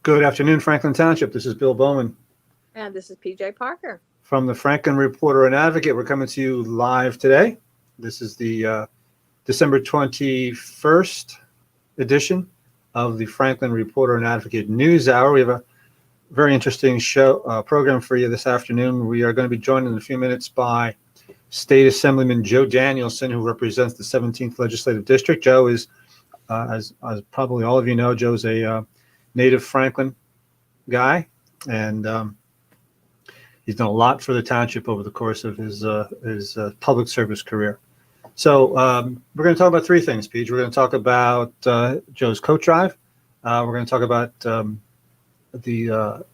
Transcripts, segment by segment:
Good afternoon, Franklin Township. This is Bill Bowman And this is PJ Parker. from the Franklin Reporter and Advocate. We're coming to you live today. This is the December 21st edition of the Franklin Reporter and Advocate News Hour. We have a very interesting program for you this afternoon. We are going to be joined in a few minutes by State Assemblyman Joe Danielsen, who represents the 17th Legislative District. Joe is, as probably all of you know, Joe's a native Franklin guy, and he's done a lot for the township over the course of his public service career. So we're going to talk about three things, Pete. We're going to talk about Joe's coat drive. We're going to talk about the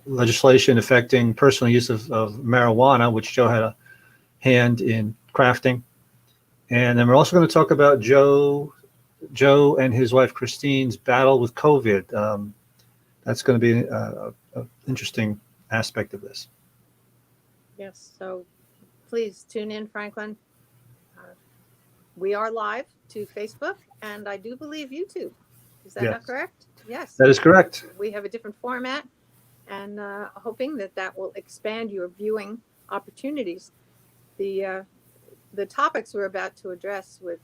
legislation affecting personal use of marijuana, which Joe had a hand in crafting. And then we're also going to talk about Joe and his wife Christine's battle with COVID. That's going to be an interesting aspect of this. Yes, so please tune in, Franklin. We are live to Facebook, and I do believe YouTube. Is that not correct? Yes. That is correct. We have a different format, and hoping that will expand your viewing opportunities. The topics we're about to address with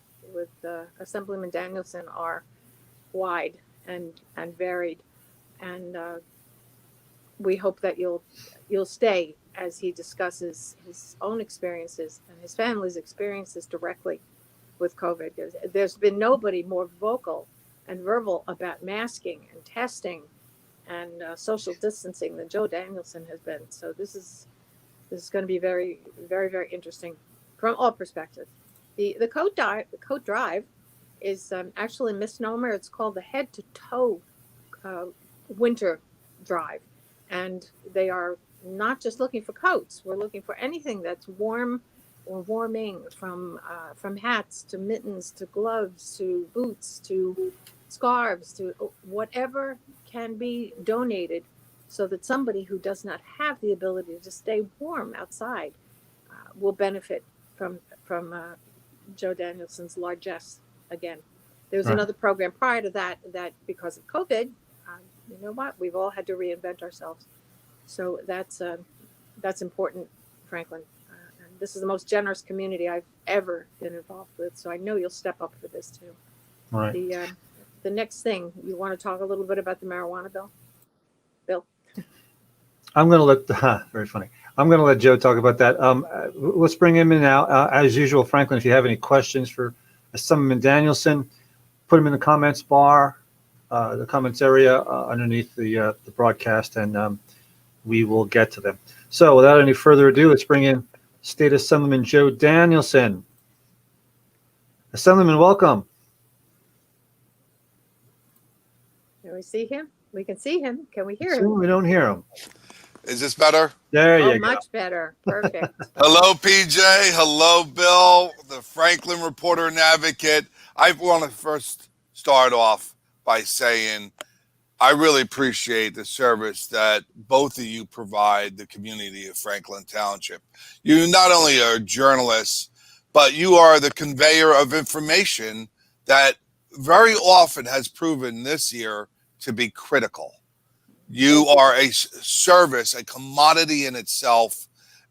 Assemblyman Danielsen are wide and varied, and we hope that you'll stay as he discusses his own experiences and his family's experiences directly with COVID. There's been nobody more vocal and verbal about masking and testing and social distancing than Joe Danielsen has been. So this is going to be very, very, very interesting from all perspectives. The coat drive is actually a misnomer. It's called the Head to Toe Winter Drive, and they are not just looking for coats. We're looking for anything that's warm or warming, from hats to mittens to gloves to boots to scarves to whatever can be donated, so that somebody who does not have the ability to stay warm outside will benefit from Joe Danielsen's largesse. Again, there was another program prior to that because of COVID, you know what, we've all had to reinvent ourselves. So that's important, Franklin. And this is the most generous community I've ever been involved with. So I know you'll step up for this too. All right. The next thing, you want to talk a little bit about the marijuana bill? Bill? I'm going to let, very funny. I'm going to let Joe talk about that. Let's bring him in now. As usual, Franklin, if you have any questions for Assemblyman Danielsen, put them in the comments bar, the comments area underneath the broadcast, and we will get to them. So without any further ado, let's bring in State Assemblyman Joe Danielsen. Assemblyman, welcome. Can we see him? We can see him. Can we hear him? We don't hear him. Is this better? There you go. Much better. Perfect. Hello, PJ. Hello, Bill, the Franklin Reporter and Advocate. I want to first start off by saying I really appreciate the service that both of you provide the community of Franklin Township. You not only are journalists, but you are the conveyor of information that very often has proven this year to be critical. You are a service, a commodity in itself,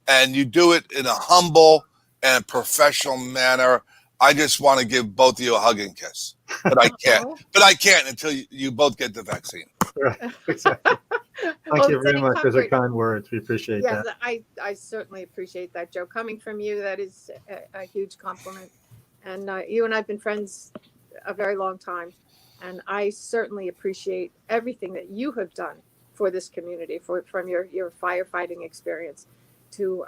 and you do it in a humble and professional manner. I just want to give both of you a hug and kiss, but I can't. But I can't until you both get the vaccine. Right, exactly. Thank you very much for the kind words. We appreciate that. Yes, I certainly appreciate that, Joe. Coming from you, that is a huge compliment. And you and I have been friends a very long time, and I certainly appreciate everything that you have done for this community, from your firefighting experience to,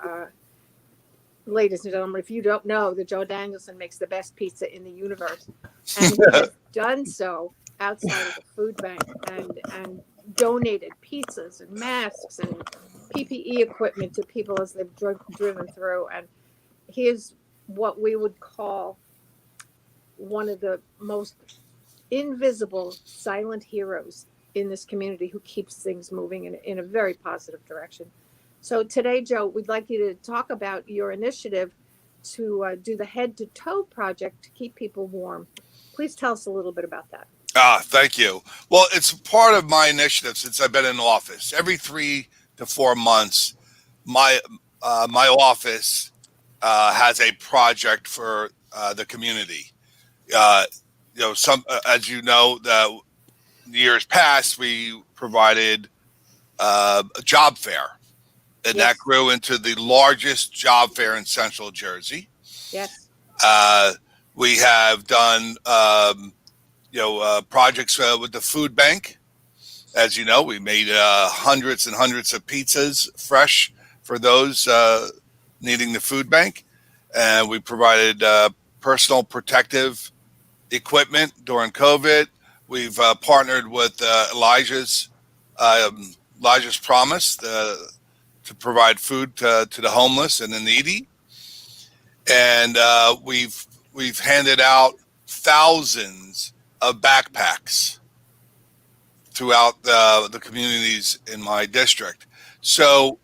ladies and gentlemen, if you don't know, that Joe Danielsen makes the best pizza in the universe, and he has done so outside of the food bank and donated pizzas and masks and PPE equipment to people as they've driven through. And he is what we would call one of the most invisible silent heroes in this community, who keeps things moving in a very positive direction. So today, Joe, we'd like you to talk about your initiative to do the Head to Toe project to keep people warm. Please tell us a little bit about that. Thank you. Well, it's part of my initiative since I've been in office. Every 3 to 4 months, my my office has a project for the community. Uh, as you know, the years past, we provided a job fair, and that Yes. grew into the largest job fair in Central Jersey. Yes. We have done projects with the food bank. As you know, we made hundreds and hundreds of pizzas fresh for those needing the food bank. And we provided personal protective equipment during COVID. We've partnered with Elijah's Promise to provide food to the homeless and the needy. And we've handed out thousands of backpacks throughout the communities in my district. So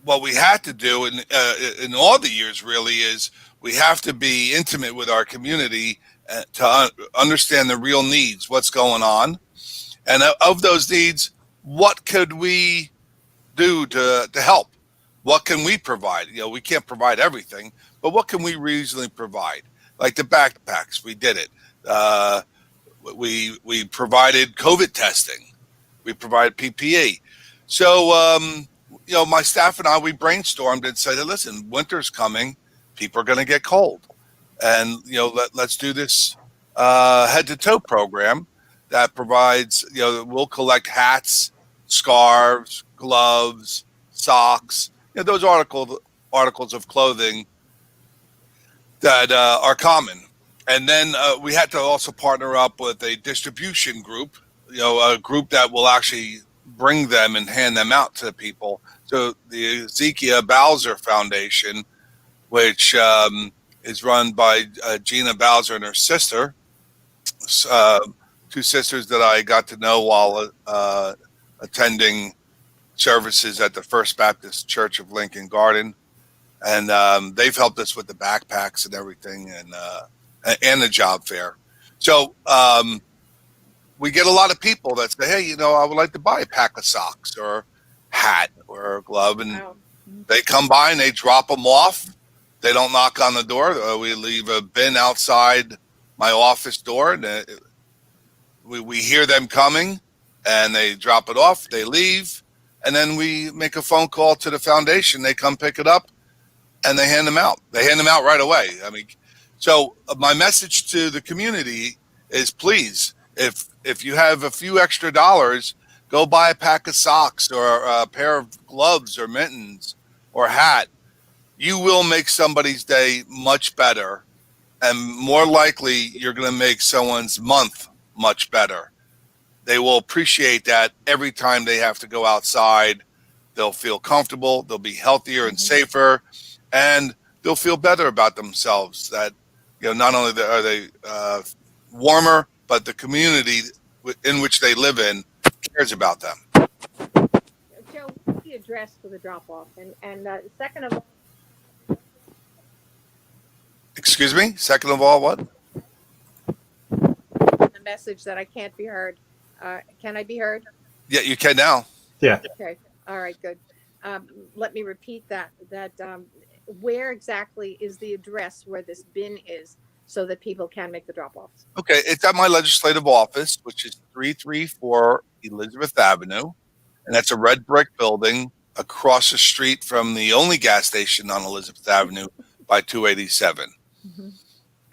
what we had to do in all the years really is we have to be intimate with our community to understand the real needs, what's going on. And of those needs, what could we do to help? What can we provide? We can't provide everything, but what can we reasonably provide? Like the backpacks, we did it. We provided COVID testing. We provided PPE. So, my staff and I, we brainstormed and said, listen, winter's coming. People are going to get cold. And, let's do this head to toe program that provides, we'll collect hats, scarves, gloves, socks, those articles of clothing that are common. And then we had to also partner up with a distribution group, a group that will actually bring them and hand them out to people. So the Ezekiel Foundation, which is run by Gina Bowser and her sister, two sisters that I got to know while attending services at the First Baptist Church of Lincoln Garden. And they've helped us with the backpacks and everything and the job fair. So we get a lot of people that say, hey, I would like to buy a pack of socks or hat or a glove. And they come by and they drop them off. They don't knock on the door. We leave a bin outside my office door. And we hear them coming and they drop it off. They leave. And then we make a phone call to the foundation. They come pick it up and they hand them out. They hand them out right away. So my message to the community is, please, if you have a few extra dollars, go buy a pack of socks or a pair of gloves or mittens or hat. You will make somebody's day much better, and more likely you're going to make someone's month much better. They will appreciate that every time they have to go outside. They'll feel comfortable, they'll be healthier and safer, and they'll feel better about themselves. That not only are they warmer, but the community in which they live in cares about them. Joe, what's the address for the drop-off? And second of all, Excuse me? Second of all, what? the message that I can't be heard. Can I be heard? Yeah, you can now. Yeah. Okay. All right, good. Let me repeat that where exactly is the address where this bin is so that people can make the drop-offs? Okay, it's at my legislative office, which is 334 Elizabeth Avenue. And that's a red brick building across the street from the only gas station on Elizabeth Avenue by 287. Mm-hmm.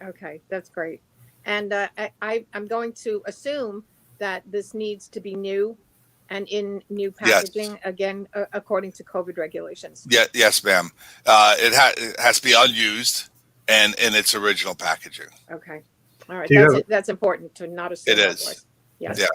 Okay, that's great. And I'm going to assume that this needs to be new and in new packaging, yes. Again, according to COVID regulations. Yeah, yes, ma'am. It has to be unused and in its original packaging. Okay. All right. That's important to not assume. It is. Otherwise. Yes. Yeah.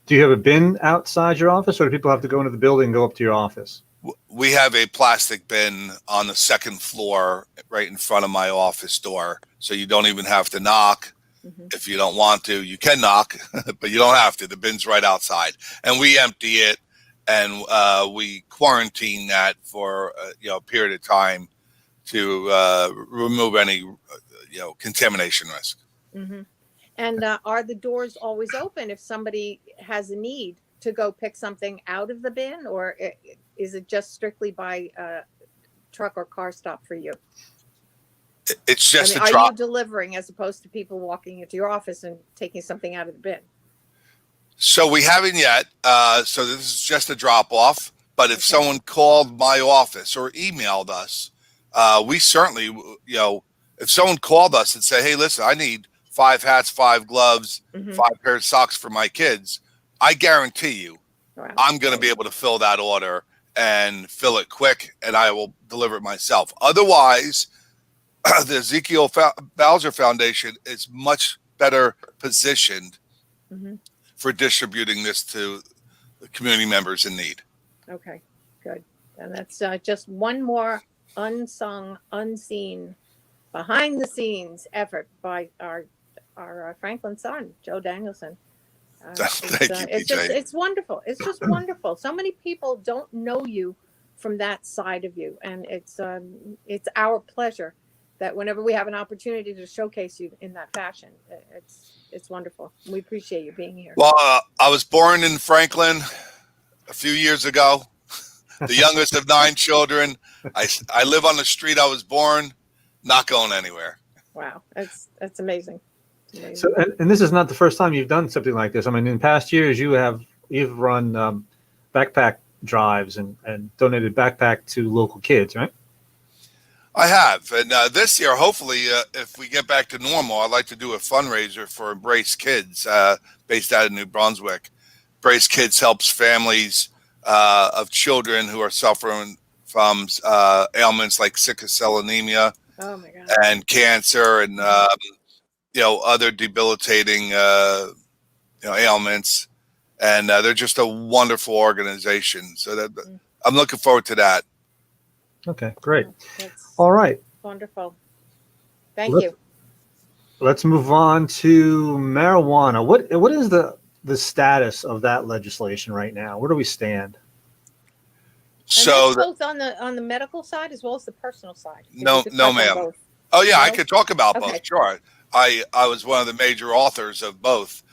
Do you have a bin outside your office, or do people have to go into the building and go up to your office? We have a plastic bin on the second floor right in front of my office door. So you don't even have to knock. Mm-hmm. If you don't want to, you can knock, but you don't have to. The bin's right outside. And we empty it and we quarantine that for a period of time to remove any contamination risk. Mm-hmm. And are the doors always open if somebody has a need to go pick something out of the bin, or is it just strictly by truck or car stop for you? It's just a are drop. you delivering as opposed to people walking into your office and taking something out of the bin? So we haven't yet. So this is just a drop off. But if Okay. someone called my office or emailed us, we certainly, if someone called us and said, "Hey, listen, I need 5 hats, 5 gloves, 5 pairs of socks for my kids," I guarantee you, Wow. I'm going to be able to fill that order and fill it quick, and I will deliver it myself. Otherwise, the Ezekiel Bowser Foundation is much better positioned for distributing this to the community members in need. Okay, good. And that's just one more unsung, unseen, behind the scenes effort by our Franklin son, Joe Danielsen. Thank you, PJ. It's wonderful. It's just wonderful. So many people don't know you from that side of you, and it's our pleasure that whenever we have an opportunity to showcase you in that fashion, it's wonderful. We appreciate you being here. Well, I was born in Franklin a few years ago, the youngest of 9 children. I live on the street I was born, not going anywhere. Wow, that's amazing. Amazing. So, and this is not the first time you've done something like this. I mean, in past years, you've run backpack drives and donated backpack to local kids, right? I have, and this year, hopefully, if we get back to normal, I'd like to do a fundraiser for Embrace Kids, based out of New Brunswick. Embrace Kids helps families of children who are suffering from ailments like sickle cell anemia, oh my God, and cancer, and other debilitating ailments, and they're just a wonderful organization. So that I'm looking forward to that. Okay, great. that's All right. wonderful. Thank you. Let's move on to marijuana. What is the status of that legislation right now? Where do we stand? So both on the medical side as well as the personal side. No, ma'am. Oh yeah, I could talk about both. Sure. I was one of the major authors of both.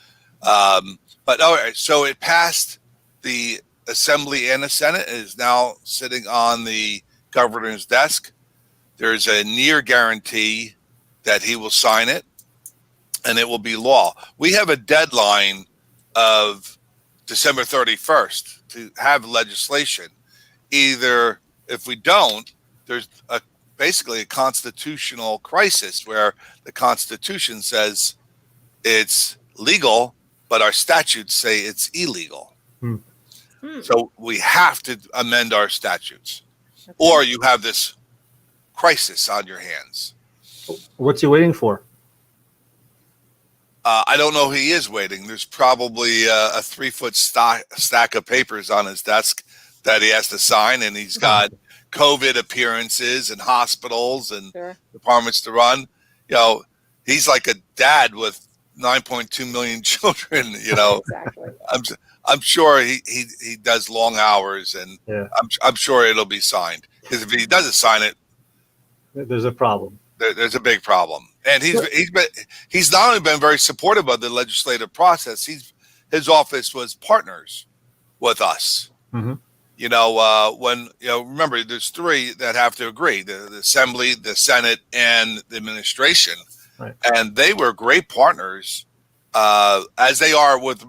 But all right, so it passed the Assembly and the Senate. It is now sitting on the governor's desk. There's a near guarantee that he will sign it, and it will be law. We have a deadline of December 31st to have legislation. Either if we don't, there's basically a constitutional crisis where the Constitution says it's legal, but our statutes say it's illegal. So we have to amend our statutes, or you have this crisis on your hands. What's he waiting for? I don't know. He is waiting. There's probably a 3-foot stack of papers on his desk that he has to sign, and he's got COVID appearances and hospitals and departments to run. He's like a dad with 9.2 million children. Exactly. I'm sure he does long hours, and I'm sure it'll be signed. Because if he doesn't sign it, there's a problem. There's a big problem. And he's not only been very supportive of the legislative process. His office was partners with us. Mm-hmm. Remember, there's 3 that have to agree: the Assembly, the Senate, and the administration. Right. And they were great partners, as they are with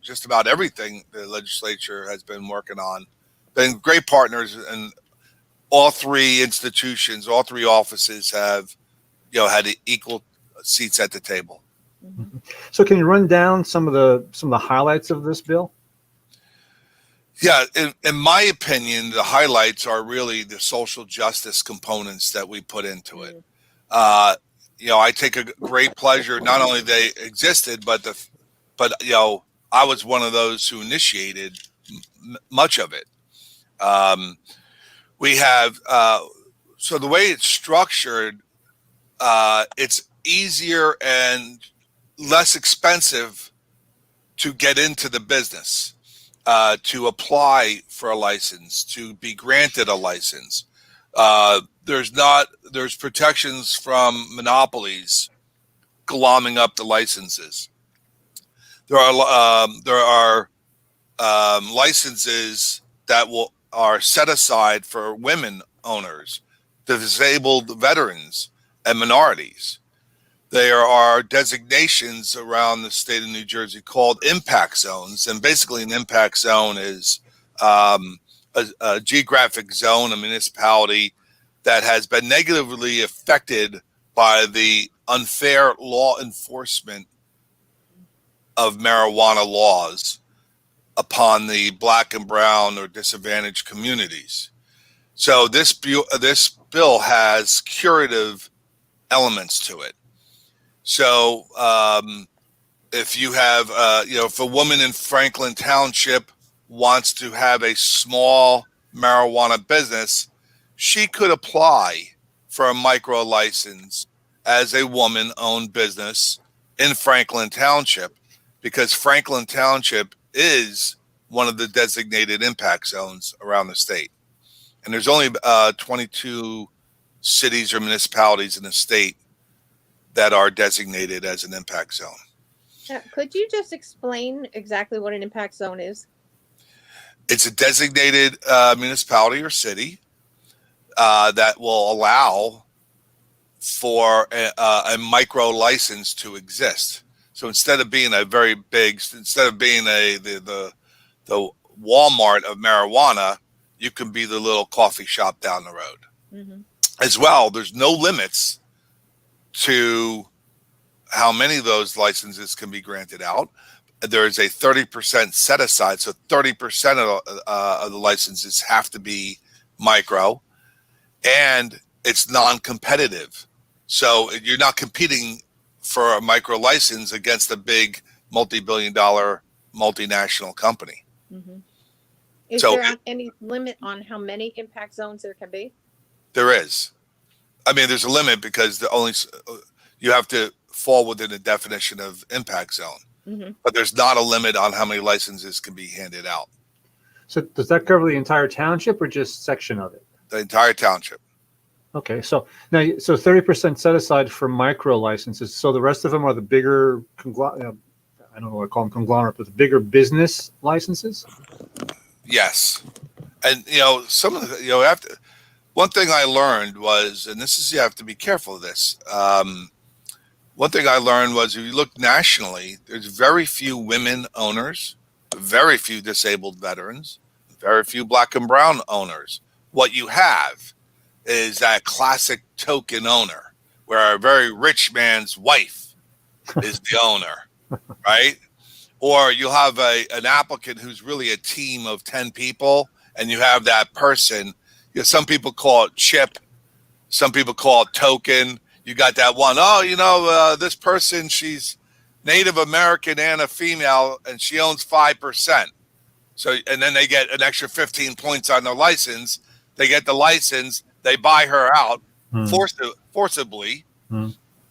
just about everything the legislature has been working on. Been great partners, and all 3 institutions, all 3 offices have had equal seats at the table. Mm-hmm. So can you run down some of the highlights of this bill? Yeah, in my opinion, the highlights are really the social justice components that we put into it. I take a great pleasure, not only they existed, but I was one of those who initiated much of it. We have, so the way it's structured, it's easier and less expensive to get into the business. To apply for a license, to be granted a license. There's protections from monopolies glomming up the licenses. There are licenses that are set aside for women owners, disabled veterans, and minorities. There are designations around the state of New Jersey called impact zones, and basically an impact zone is a geographic zone, a municipality that has been negatively affected by the unfair law enforcement of marijuana laws upon the Black and brown or disadvantaged communities. So this bill has curative elements to it. So if you have, if a woman in Franklin Township wants to have a small marijuana business, she could apply for a micro license as a woman-owned business in Franklin Township, because Franklin Township is one of the designated impact zones around the state. And there's only 22 cities or municipalities in the state that are designated as an impact zone. Now, could you just explain exactly what an impact zone is? It's a designated municipality or city that will allow for a micro license to exist. So instead of being the Walmart of marijuana, you can be the little coffee shop down the road. Mm-hmm. As well, there's no limits to how many of those licenses can be granted out. There is a 30% set aside, so 30% of the licenses have to be micro, and it's non-competitive. So you're not competing for a micro license against a big multi-billion-dollar multinational company. Mm-hmm. Is there any limit on how many impact zones there can be? There is. I mean, there's a limit because you have to fall within the definition of impact zone. Mm-hmm. But there's not a limit on how many licenses can be handed out. So does that cover the entire township or just section of it? The entire township. Okay, so now 30% set aside for micro licenses. So the rest of them are the bigger I don't know what I call them, conglomerate, but the bigger business licenses. Yes, and some of the after one thing I learned was, and this is you have to be careful of this. One thing I learned was if you look nationally, there's very few women owners, very few disabled veterans, very few Black and brown owners. What you have is that classic token owner where a very rich man's wife is the owner, right? Or you'll have an applicant who's really a team of 10 people, and you have that person. Some people call it chip, some people call it token. You got that one, this person, she's Native American and a female, and she owns 5%. So, and then they get an extra 15 points on their license. They get the license, they buy her out forcibly.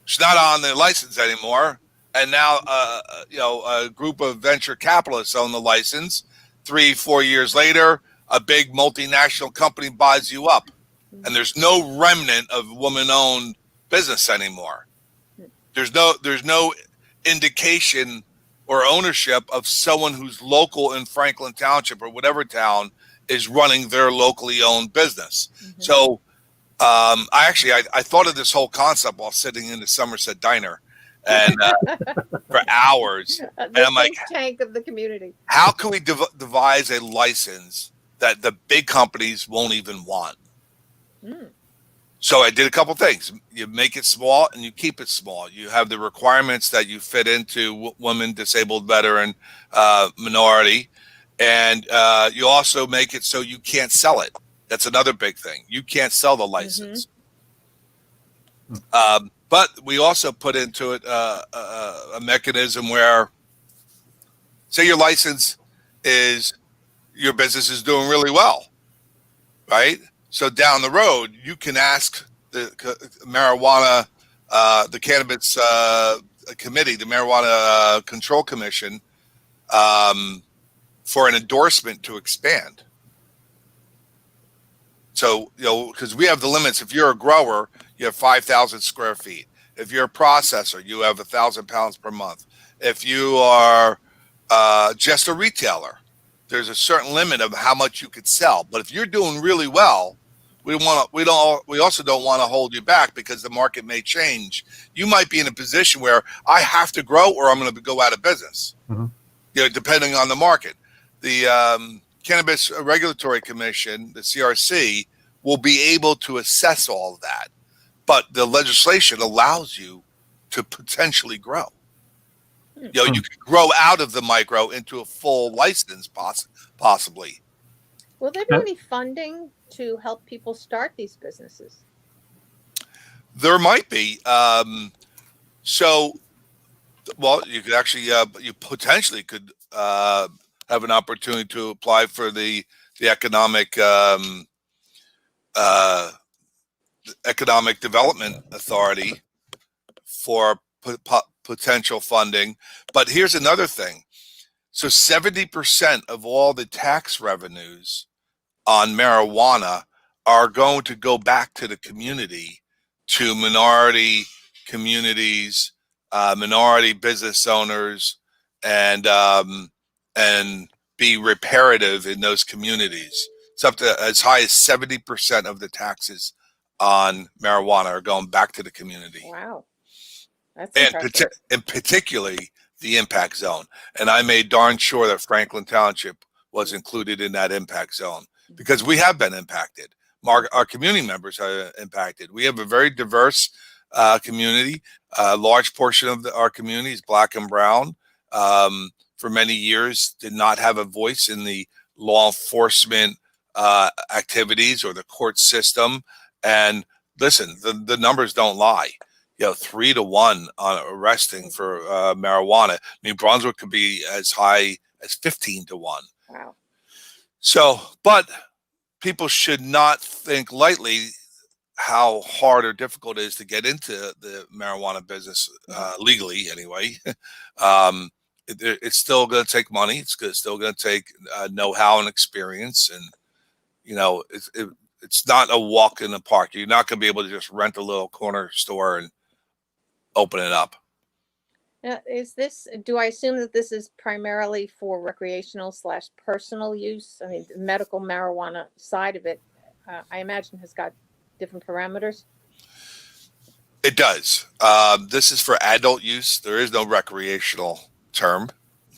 She's not on the license anymore. And now, a group of venture capitalists own the license. 3-4 years later, a big multinational company buys you up, and there's no remnant of woman-owned business anymore. There's no indication or ownership of someone who's local in Franklin Township or whatever town is running their locally owned business. Mm-hmm. So, I thought of this whole concept while sitting in the Somerset diner. And for hours, and I'm like, tank of the community. How can we devise a license that the big companies won't even want? So I did a couple things. You make it small and you keep it small. You have the requirements that you fit into women, disabled, veteran, minority, and you also make it so you can't sell it. That's another big thing. You can't sell the license. Mm-hmm. But we also put into it a mechanism where, say your business is doing really well, right? So down the road, you can ask the marijuana, the cannabis committee, the marijuana control commission, for an endorsement to expand. So, because we have the limits. If you're a grower, you have 5,000 square feet. If you're a processor, you have 1,000 pounds per month. If you are just a retailer, there's a certain limit of how much you could sell. But if you're doing really well, we also don't want to hold you back because the market may change. You might be in a position where I have to grow or I'm going to go out of business. Depending on the market. The Cannabis Regulatory Commission, the CRC, will be able to assess all of that. But the legislation allows you to potentially grow. You could grow out of the micro into a full license, possibly. Will there be any funding to help people start these businesses? There might be. You could actually, you potentially could have an opportunity to apply for the economic development authority for potential funding. But here's another thing. So 70% of all the tax revenues on marijuana are going to go back to the community, to minority communities, minority business owners, and be reparative in those communities. It's up to as high as 70% of the taxes on marijuana are going back to the community. Wow, that's impressive. And particularly the impact zone. And I made darn sure that Franklin Township was included in that impact zone because we have been impacted. Our community members are impacted. We have a very diverse community. A large portion of our community is Black and brown. For many years, did not have a voice in the law enforcement activities or the court system. And listen, the numbers don't lie. 3-1 on arresting for marijuana. New Brunswick could be as high as 15-1. Wow. So, but people should not think lightly how hard or difficult it is to get into the marijuana business legally anyway. It's still going to take money. It's still going to take know-how and experience. And, it's not a walk in the park. You're not going to be able to just rent a little corner store and open it up. Now, do I assume that this is primarily for recreational / personal use? I mean, the medical marijuana side of it, I imagine has got different parameters. It does. This is for adult use. There is no recreational term.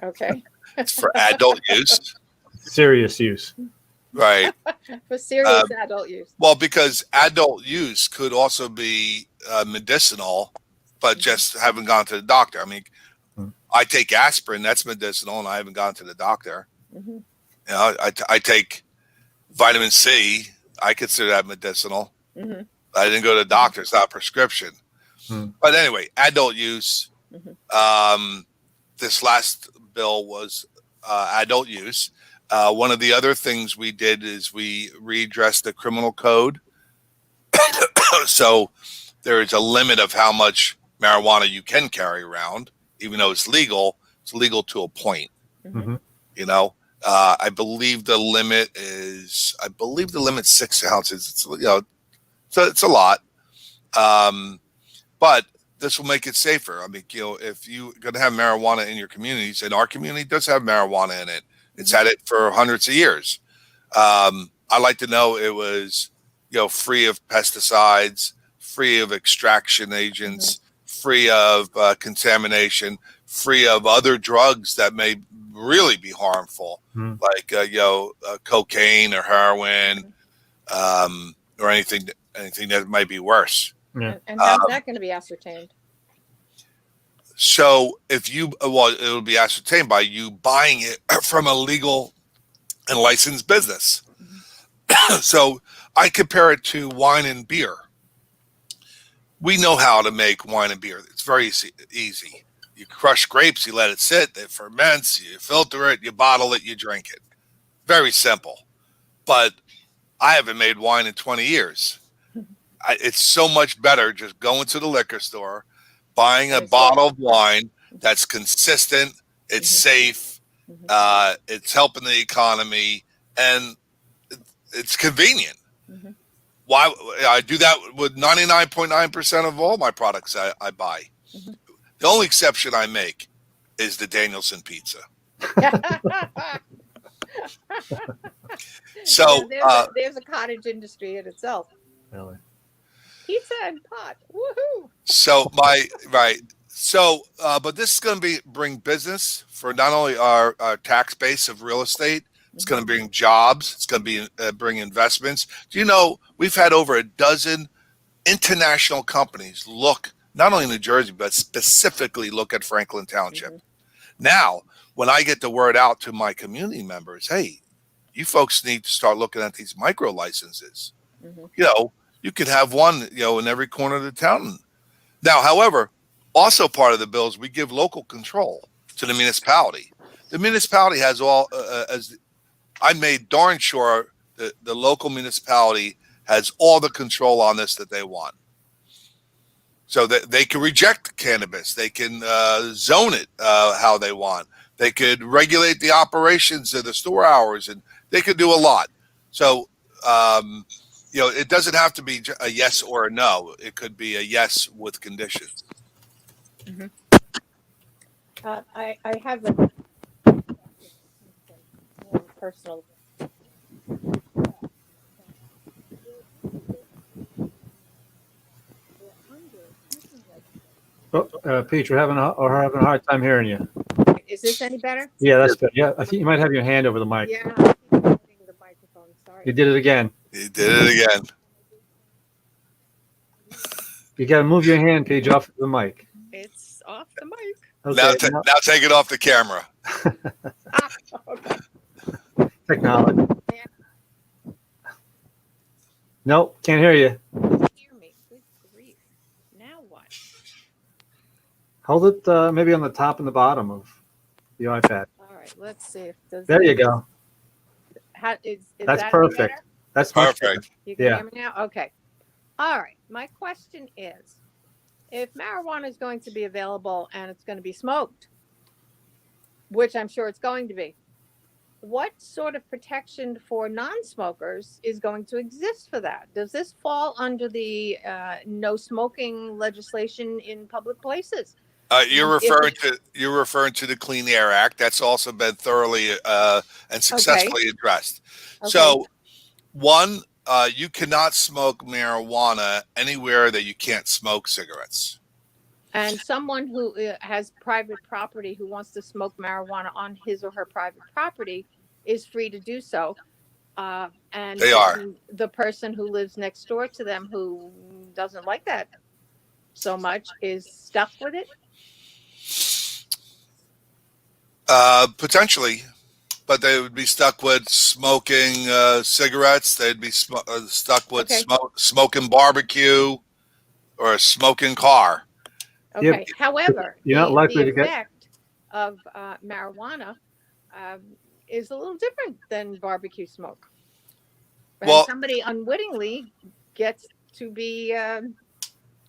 Okay. It's for adult use. Serious use. Right. For serious adult use. Well, because adult use could also be medicinal, but just haven't gone to the doctor. I mean, I take aspirin, that's medicinal, and I haven't gone to the doctor. I take vitamin C, I consider that medicinal. I didn't go to the doctor, it's not a prescription. But anyway, adult use. This last bill was adult use. One of the other things we did is we redressed the criminal code. So there is a limit of how much marijuana you can carry around, even though it's legal to a point. I believe the limit is 6 ounces. It's a lot. But this will make it safer. I mean, if you're going to have marijuana in your communities, and our community does have marijuana in it, it's had it for hundreds of years. I like to know it was, free of pesticides, free of extraction agents, free of contamination, free of other drugs that may really be harmful, like cocaine or heroin, or anything that might be worse. Yeah. And how's that going to be ascertained? So it'll be ascertained by you buying it from a legal and licensed business. So I compare it to wine and beer. We know how to make wine and beer. It's very easy. You crush grapes, you let it sit, it ferments, you filter it, you bottle it, you drink it. Very simple. But I haven't made wine in 20 years. It's so much better just going to the liquor store, buying a bottle of wine that's consistent, it's safe, it's helping the economy, and it's convenient. Why I do that with 99.9% of all my products I buy. Mhm. The only exception I make is the Danielsen pizza. So, there's a cottage industry in itself. Really. Pizza and pot. Woohoo! right. So, but this is going to bring business for not only our tax base of real estate. It's going to bring jobs. It's going to be bring investments. Do you know we've had over a dozen international companies look not only in New Jersey but specifically look at Franklin Township. Now, when I get the word out to my community members, hey, you folks need to start looking at these micro licenses. You know, you could have one, in every corner of the town. Now, however, also part of the bill is we give local control to the municipality. The municipality has all, as I made darn sure that the local municipality has all the control on this that they want. So that they can reject cannabis. They can zone it how they want. They could regulate the operations of the store hours, and they could do a lot. So, it doesn't have to be a yes or a no. It could be a yes with conditions. I have a more personal. Oh, Pete, we're having a hard time hearing you. Is this any better? Yeah, that's good. Yeah, I think you might have your hand over the mic. Yeah, I keep holding the microphone. Sorry. You did it again. He did it again. You got to move your hand, Paige, off the mic. It's off the mic. Okay. Now take it off the camera. Okay. Technology. Nope, can't hear you. Hear me. Good grief. Now what? Hold it maybe on the top and the bottom of the iPad. All right. Let's see if does. There you go. How is That's that any perfect. better? That's much better. Perfect. You can Yeah. hear me now? Okay. All right. My question is, if marijuana is going to be available and it's going to be smoked, which I'm sure it's going to be, what sort of protection for non-smokers is going to exist for that? Does this fall under the no smoking legislation in public places? You're referring to the Clean Air Act. That's also been thoroughly and successfully addressed. Okay. So, one, you cannot smoke marijuana anywhere that you can't smoke cigarettes. And someone who has private property who wants to smoke marijuana on his or her private property is free to do so. And They are. the person who lives next door to them who doesn't like that so much is stuck with it. Potentially, but they would be stuck with smoking cigarettes. They'd be stuck with Okay. smoking barbecue or a smoking car. Okay. Yeah, However, you're not likely to get- effect of marijuana is a little different than barbecue smoke. And Well- somebody unwittingly gets to be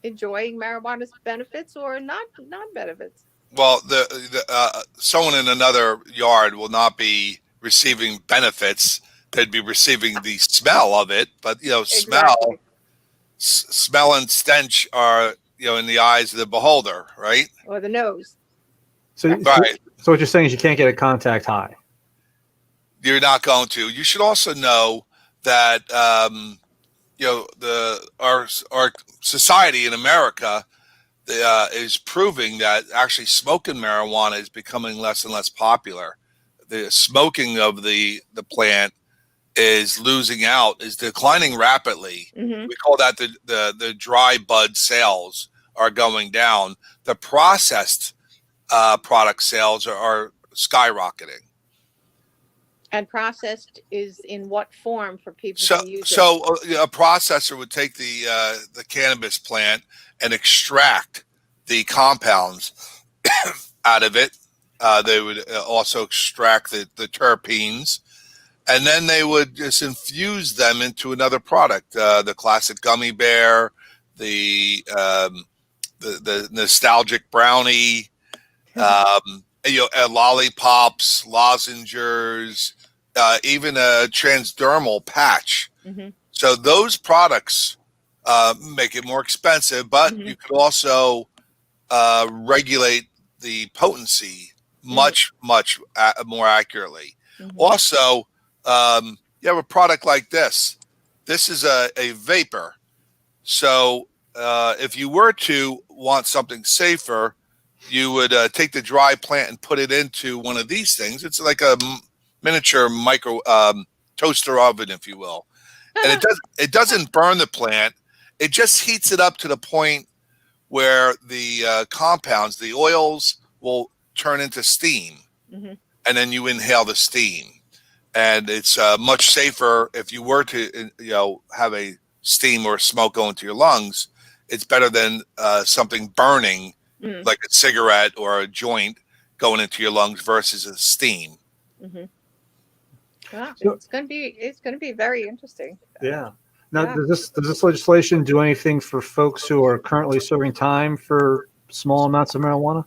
enjoying marijuana's benefits or non-benefits. Well, the someone in another yard will not be receiving benefits. They'd be receiving the smell of it. But Exactly. smell and stench are in the eyes of the beholder, right? Or the nose. So Right. what you're saying is you can't get a contact high. You're not going to. You should also know that our society in America is proving that actually smoking marijuana is becoming less and less popular. The smoking of the plant is declining rapidly. Mm-hmm. We call that the dry bud sales are going down. The processed product sales are skyrocketing. And processed is in what form for people to use it? So a processor would take the cannabis plant and extract the compounds out of it. They would also extract the terpenes, and then they would just infuse them into another product. The classic gummy bear, the nostalgic brownie, lollipops, lozenges, even a transdermal patch. Mm-hmm. So those products make it more expensive, but you could also regulate the potency much more accurately. Also, you have a product like this. This is a vapor. So if you were to want something safer, you would take the dry plant and put it into one of these things. It's like a miniature micro toaster oven, if you will. And it doesn't burn the plant. It just heats it up to the point where the compounds, the oils, will turn into steam, and then you inhale the steam. And it's much safer if you were to, have a steam or smoke go into your lungs. It's better than something burning, like a cigarette or a joint going into your lungs versus a steam. Well, it's going to be very interesting. Yeah. Now, does this legislation do anything for folks who are currently serving time for small amounts of marijuana?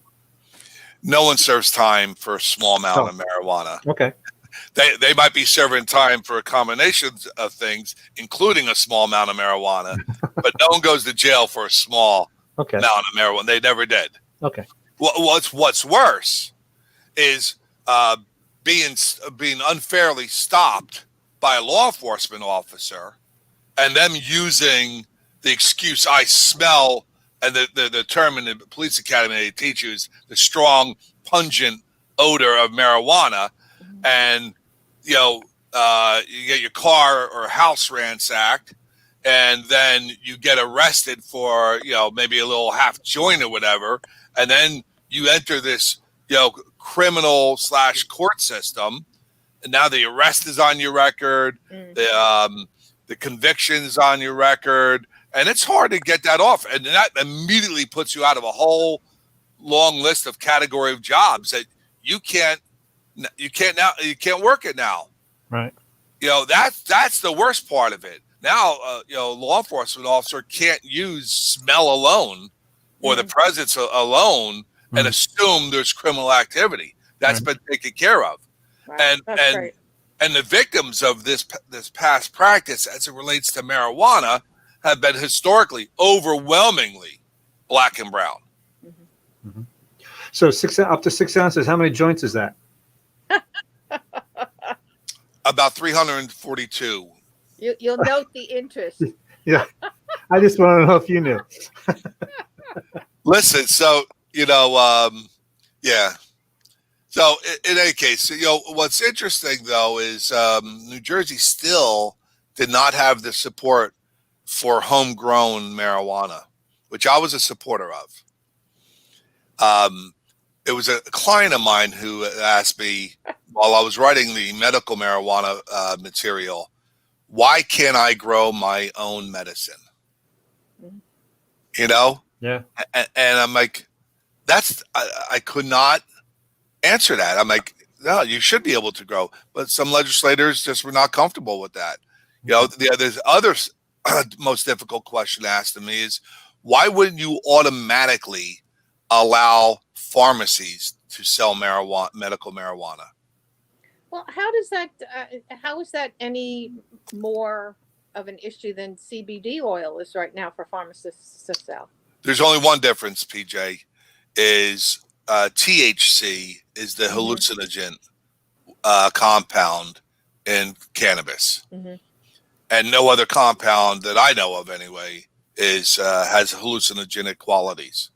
No one serves time for a small amount of marijuana. Okay. They might be serving time for a combination of things, including a small amount of marijuana, but no one goes to jail for a small amount of marijuana. They never did. Okay. What's worse is being unfairly stopped by a law enforcement officer, and them using the excuse "I smell," and the term in the police academy they teach you is the strong, pungent odor of marijuana, and you get your car or house ransacked, and then you get arrested for maybe a little half joint or whatever, and then you enter this criminal / court system, and now the arrest is on your record, the conviction's on your record, and it's hard to get that off, and that immediately puts you out of a whole long list of category of jobs that you can't work it now. Right. That's the worst part of it. Now, law enforcement officer can't use smell alone or the presence alone and assume there's criminal activity. That's been taken care of. Right. And the victims of this past practice as it relates to marijuana have been historically overwhelmingly black and brown. So up to 6 ounces, how many joints is that? About 342. You'll note the interest. Yeah. I just want to know if you knew. Listen, so, yeah. So in any case, what's interesting though is New Jersey still did not have the support for homegrown marijuana, which I was a supporter of. It was a client of mine who asked me while I was writing the medical marijuana material, why can't I grow my own medicine? Yeah. And I'm like, I could not answer that. I'm like, no, you should be able to grow, but some legislators just were not comfortable with that. There's other most difficult question asked to me is, why wouldn't you automatically allow pharmacies to sell medical marijuana? Well, how is that any more of an issue than CBD oil is right now for pharmacists to sell? There's only one difference, PJ, is THC is the hallucinogen compound in cannabis, and no other compound that I know of anyway has hallucinogenic qualities.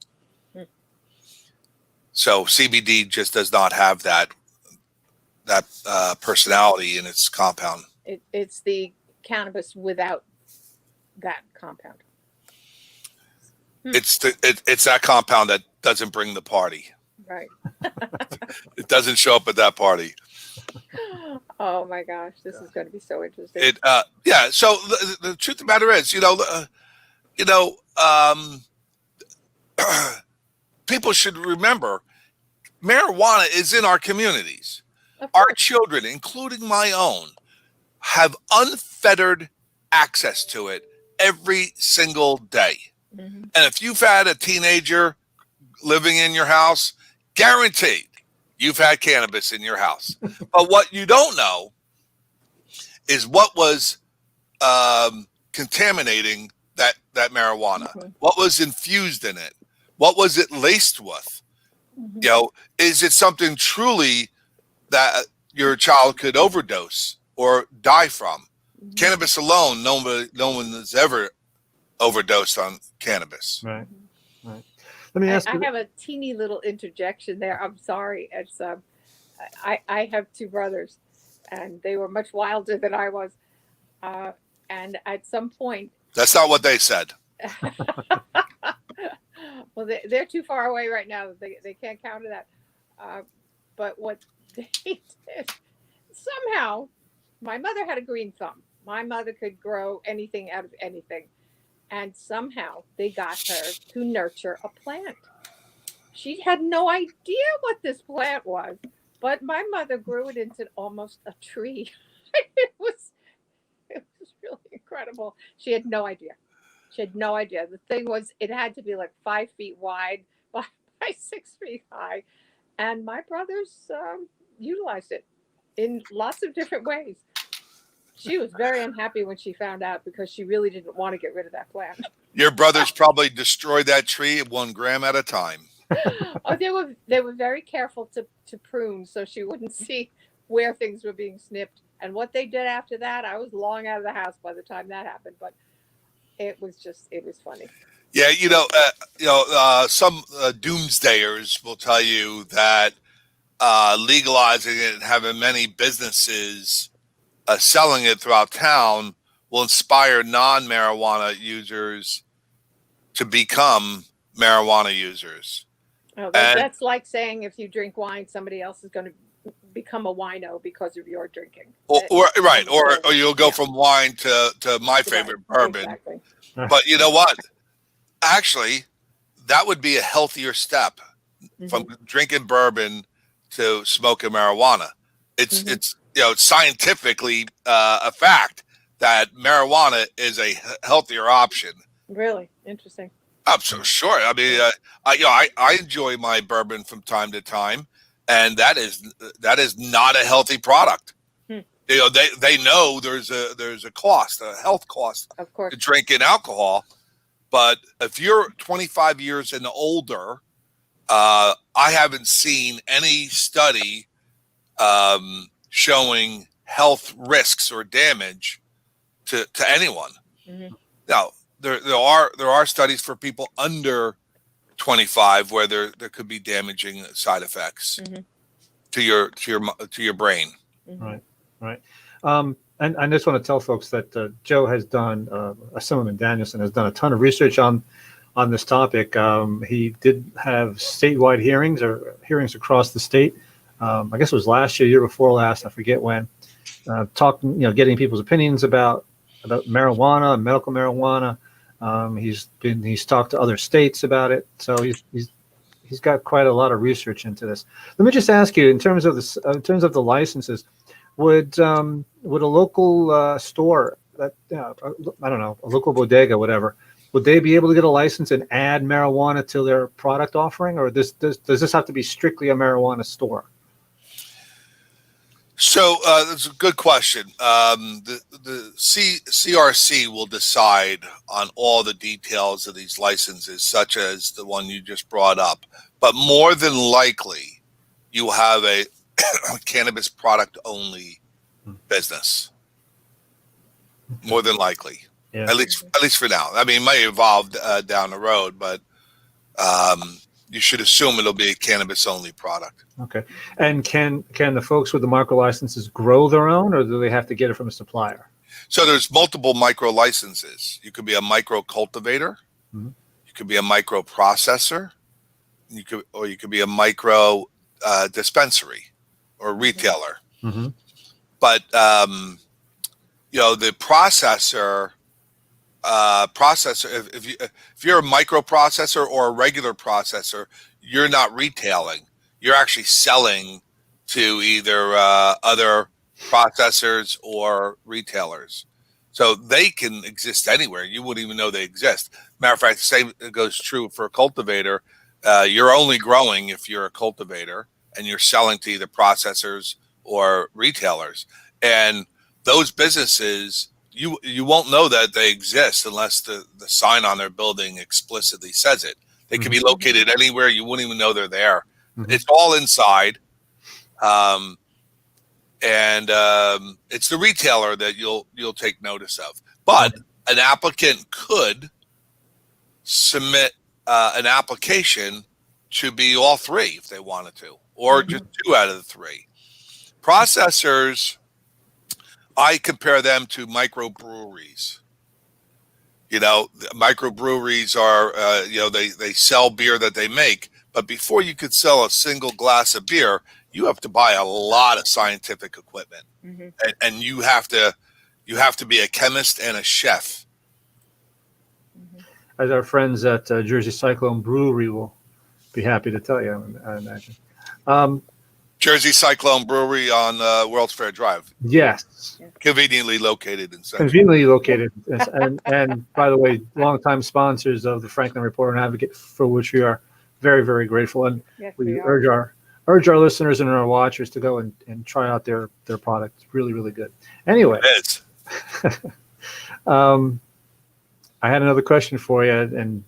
So CBD just does not have that personality in its compound. It's the cannabis without that compound. It's that compound that doesn't bring the party. Right. It doesn't show up at that party. Oh my gosh, this is going to be so interesting. Yeah. So the truth of the matter is, people should remember, marijuana is in our communities. Our children, including my own, have unfettered access to it every single day. And if you've had a teenager living in your house, guaranteed you've had cannabis in your house. But what you don't know is what was contaminating that marijuana? Mhm. What was infused in it? What was it laced with? Mhm. You know, is it something truly that your child could overdose or die from? Mhm. Cannabis alone, no one has ever overdosed on cannabis. Right. Right. Let me ask I you. have a teeny little interjection there. I'm sorry. It's I have two brothers, and they were much wilder than I was. Uh, and at some point, That's not what they said. well, they're too far away right now. They can't counter that. Uh, but what they did, somehow, my mother had a green thumb. My mother could grow anything out of anything. And somehow they got her to nurture a plant. She had no idea what this plant was, but my mother grew it into almost a tree. it was it was really incredible. She had no idea. She had no idea. The thing was, it had to be like 5 feet wide by 6 feet high, and my brothers utilized it in lots of different ways. She was very unhappy when she found out because she really didn't want to get rid of that plant. Your brothers probably destroyed that tree 1 gram at a time. Oh, they were very careful to prune so she wouldn't see where things were being snipped. And what they did after that, I was long out of the house by the time that happened. But it was funny. Yeah, some doomsdayers will tell you that legalizing it and having many businesses selling it throughout town will inspire non-marijuana users to become marijuana users. Oh, And that's like saying if you drink wine, somebody else is going to become a wino because of your drinking. or you'll go Yeah. from wine to my favorite bourbon. Exactly. But you know what? Actually, that would be a healthier step from drinking bourbon to smoking marijuana. It's scientifically a fact that marijuana is a healthier option. Really interesting. I'm so sure. I mean, I enjoy my bourbon from time to time, and that is not a healthy product. Hmm. They know there's a cost, a health cost, Of course. to drinking alcohol. But if you're 25 years and older, I haven't seen any study showing health risks or damage to anyone. Mm-hmm. Now, there are studies for people under 25 where there could be damaging side effects to your brain. Right, right. And I just want to tell folks that Joe has done, Assemblyman Danielsen has done a ton of research on this topic. He did have statewide hearings or hearings across the state. I guess it was last year before last, I forget when. Talking, getting people's opinions about marijuana and medical marijuana. He's talked to other states about it, so he's got quite a lot of research into this. Let me just ask you, in terms of the licenses, would a local store that I don't know, a local bodega, whatever, would they be able to get a license and add marijuana to their product offering, or does this have to be strictly a marijuana store? So that's a good question. The CRC will decide on all the details of these licenses, such as the one you just brought up. But more than likely, you have a cannabis product only business. More than likely, Yeah. at least for now. I mean, it may evolve down the road, but you should assume it'll be a cannabis only product. Okay. And can the folks with the micro licenses grow their own, or do they have to get it from a supplier? So there's multiple micro licenses. You could be a micro cultivator. Mm-hmm. You could be a micro processor. You could be a micro dispensary or retailer. Mm-hmm. But the processor. If you're a microprocessor or a regular processor, you're not retailing. You're actually selling to either other processors or retailers. So they can exist anywhere. You wouldn't even know they exist. Matter of fact, the same goes true for a cultivator. You're only growing if you're a cultivator, and you're selling to either processors or retailers. And those businesses you won't know that they exist unless the sign on their building explicitly says it. They can be located anywhere. You wouldn't even know they're there. It's all inside. It's the retailer that you'll take notice of. But an applicant could submit an application to be all three if they wanted to, or just 2 out of the 3. Processors, I compare them to microbreweries. Microbreweries are, they sell beer that they make, but before you could sell a single glass of beer, you have to buy a lot of scientific equipment, and you have to be a chemist and a chef. As our friends at Jersey Cyclone Brewery will be happy to tell you, I imagine. Jersey Cyclone Brewery on World's Fair Drive. Yes. Conveniently located in Central. Conveniently located. and by the way, longtime sponsors of the Franklin Reporter and Advocate, for which we are very, very grateful. And Yes, we urge our listeners and our watchers to go and try out their product. It's really, really good. Anyway. It is. I had another question for you, and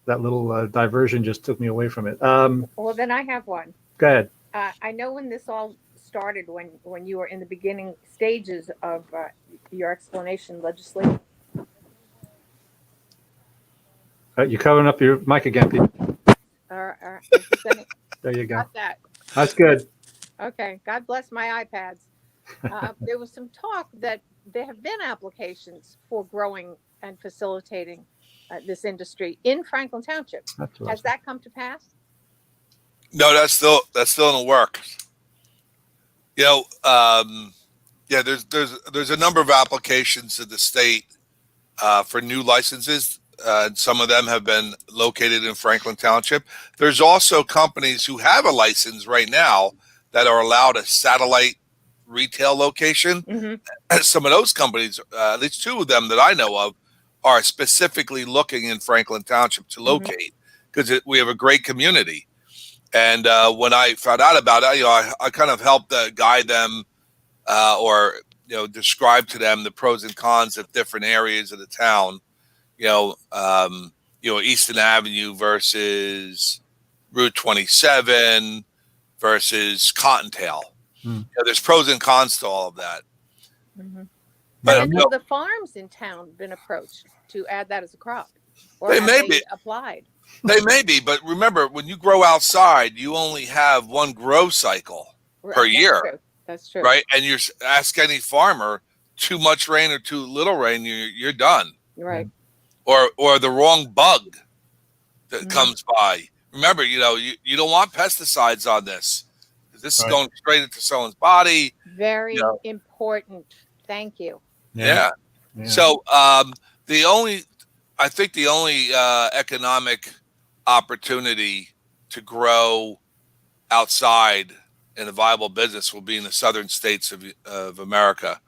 that little diversion just took me away from it. Well, then I have one. Go ahead. I know when this all started, when you were in the beginning stages of your explanation legislation. You're covering up your mic again, Pete. There you go. Got that. That's good. Okay. God bless my iPads. There was some talk that there have been applications for growing and facilitating this industry in Franklin Township. Has that come to pass? No, that's still in the works. There's a number of applications to the state for new licenses. Some of them have been located in Franklin Township. There's also companies who have a license right now that are allowed a satellite retail location. Some of those companies, at least 2 of them that I know of, are specifically looking in Franklin Township to locate, because we have a great community. And when I found out about it, I kind of helped guide them or describe to them the pros and cons of different areas of the town. Easton Avenue versus Route 27 versus Cottontail. There's pros and cons to all of that. But have the farms in town been approached to add that as a crop? Or they have may they be applied? They may be, but remember, when you grow outside, you only have one grow cycle per year. True. That's true. Right? And you ask any farmer, too much rain or too little rain, you're done. Right. Or the wrong bug that comes by. Remember, you don't want pesticides on this. This is going straight into someone's body. Very important. Thank you. Yeah. So the only economic opportunity to grow outside in a viable business will be in the southern states of America.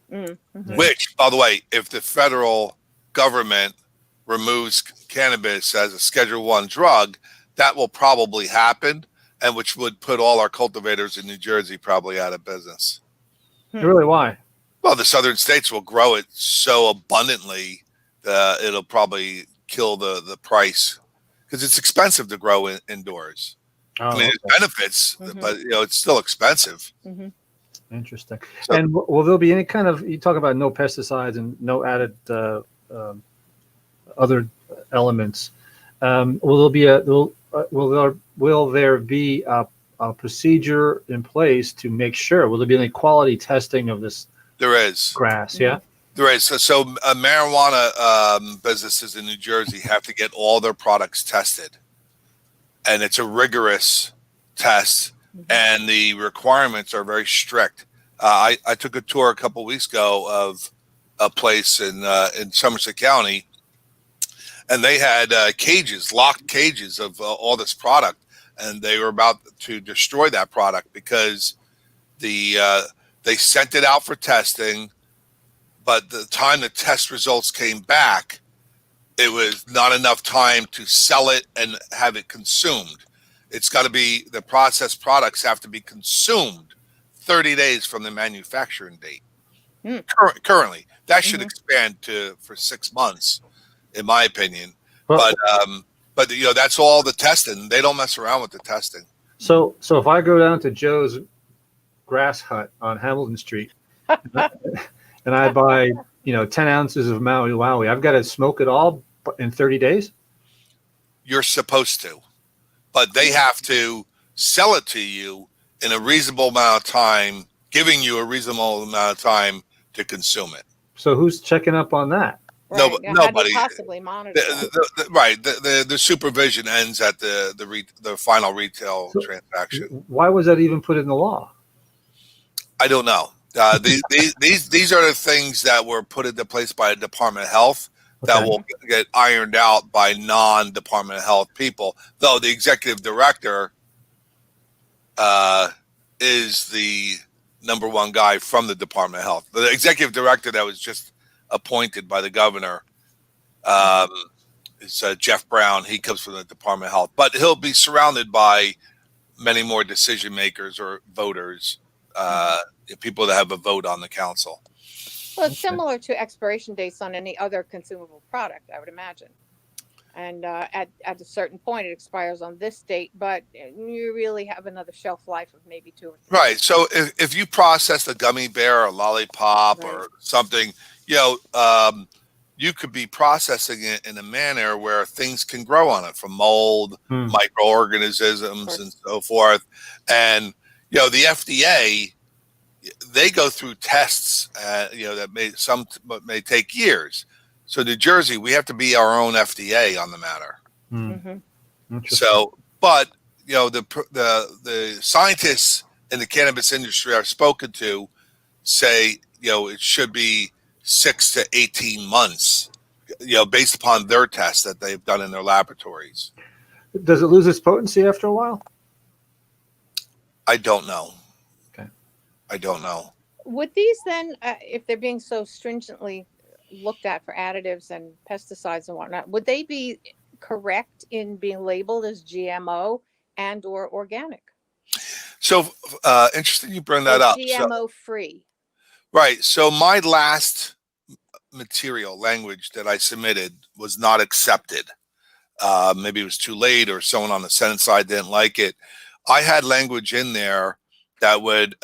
Which, by the way, if the federal government removes cannabis as a Schedule I drug, that will probably happen, and which would put all our cultivators in New Jersey probably out of business. Really? Why? Well, the southern states will grow it so abundantly that it'll probably kill the price, because it's expensive to grow indoors. I mean, it benefits, but it's still expensive. Interesting. So, and will there be any kind of, you talk about no pesticides and no added other elements? Will there be a procedure in place to make sure? Will there be any quality testing of this? There is. Grass, yeah? There is. So marijuana businesses in New Jersey have to get all their products tested. And it's a rigorous test, and the requirements are very strict. I took a tour a couple of weeks ago of a place in Somerset County, and they had locked cages of all this product, and they were about to destroy that product because they sent it out for testing, but the time the test results came back, it was not enough time to sell it and have it consumed. It's got to be, the processed products have to be consumed 30 days from the manufacturing date. Currently, that should Mhm. expand for 6 months, in my opinion. Well, But that's all the testing. They don't mess around with the testing. so if I go down to Joe's grass hut on Hamilton Street and I buy 10 ounces of Maui Wowie, I've got to smoke it all in 30 days. You're supposed to, but they have to sell it to you in a reasonable amount of time, giving you a reasonable amount of time to consume it. So who's checking up on that? Right. No, How do nobody. you possibly monitor that? Right. The supervision ends at the final retail transaction. Why was that even put in the law? I don't know. These are the things that were put into place by the Department of Health that Okay. will get ironed out by non-Department of Health people. Though the executive director is the number one guy from the Department of Health. The executive director that was just appointed by the governor is Jeff Brown. He comes from the Department of Health, but he'll be surrounded by many more decision makers or voters, people that have a vote on the council. Well, it's similar to expiration dates on any other consumable product, I would imagine. And at a certain point, it expires on this date, but you really have another shelf life of maybe 2 or 3. Right. So if you process a gummy bear or lollipop Right. or something, you could be processing it in a manner where things can grow on it, from mold, microorganisms, and so forth. And the FDA, they go through tests, that may take years. So New Jersey, we have to be our own FDA on the matter. So, but the scientists in the cannabis industry I've spoken to say it should be 6 to 18 months, based upon their tests that they've done in their laboratories. Does it lose its potency after a while? I don't know. Okay. I don't know. Would these then, if they're being so stringently looked at for additives and pesticides and whatnot, would they be correct in being labeled as GMO and or organic? So interesting you bring that up. GMO free. Right. So my last material language that I submitted was not accepted. Maybe it was too late, or someone on the Senate side didn't like it. I had language in there that would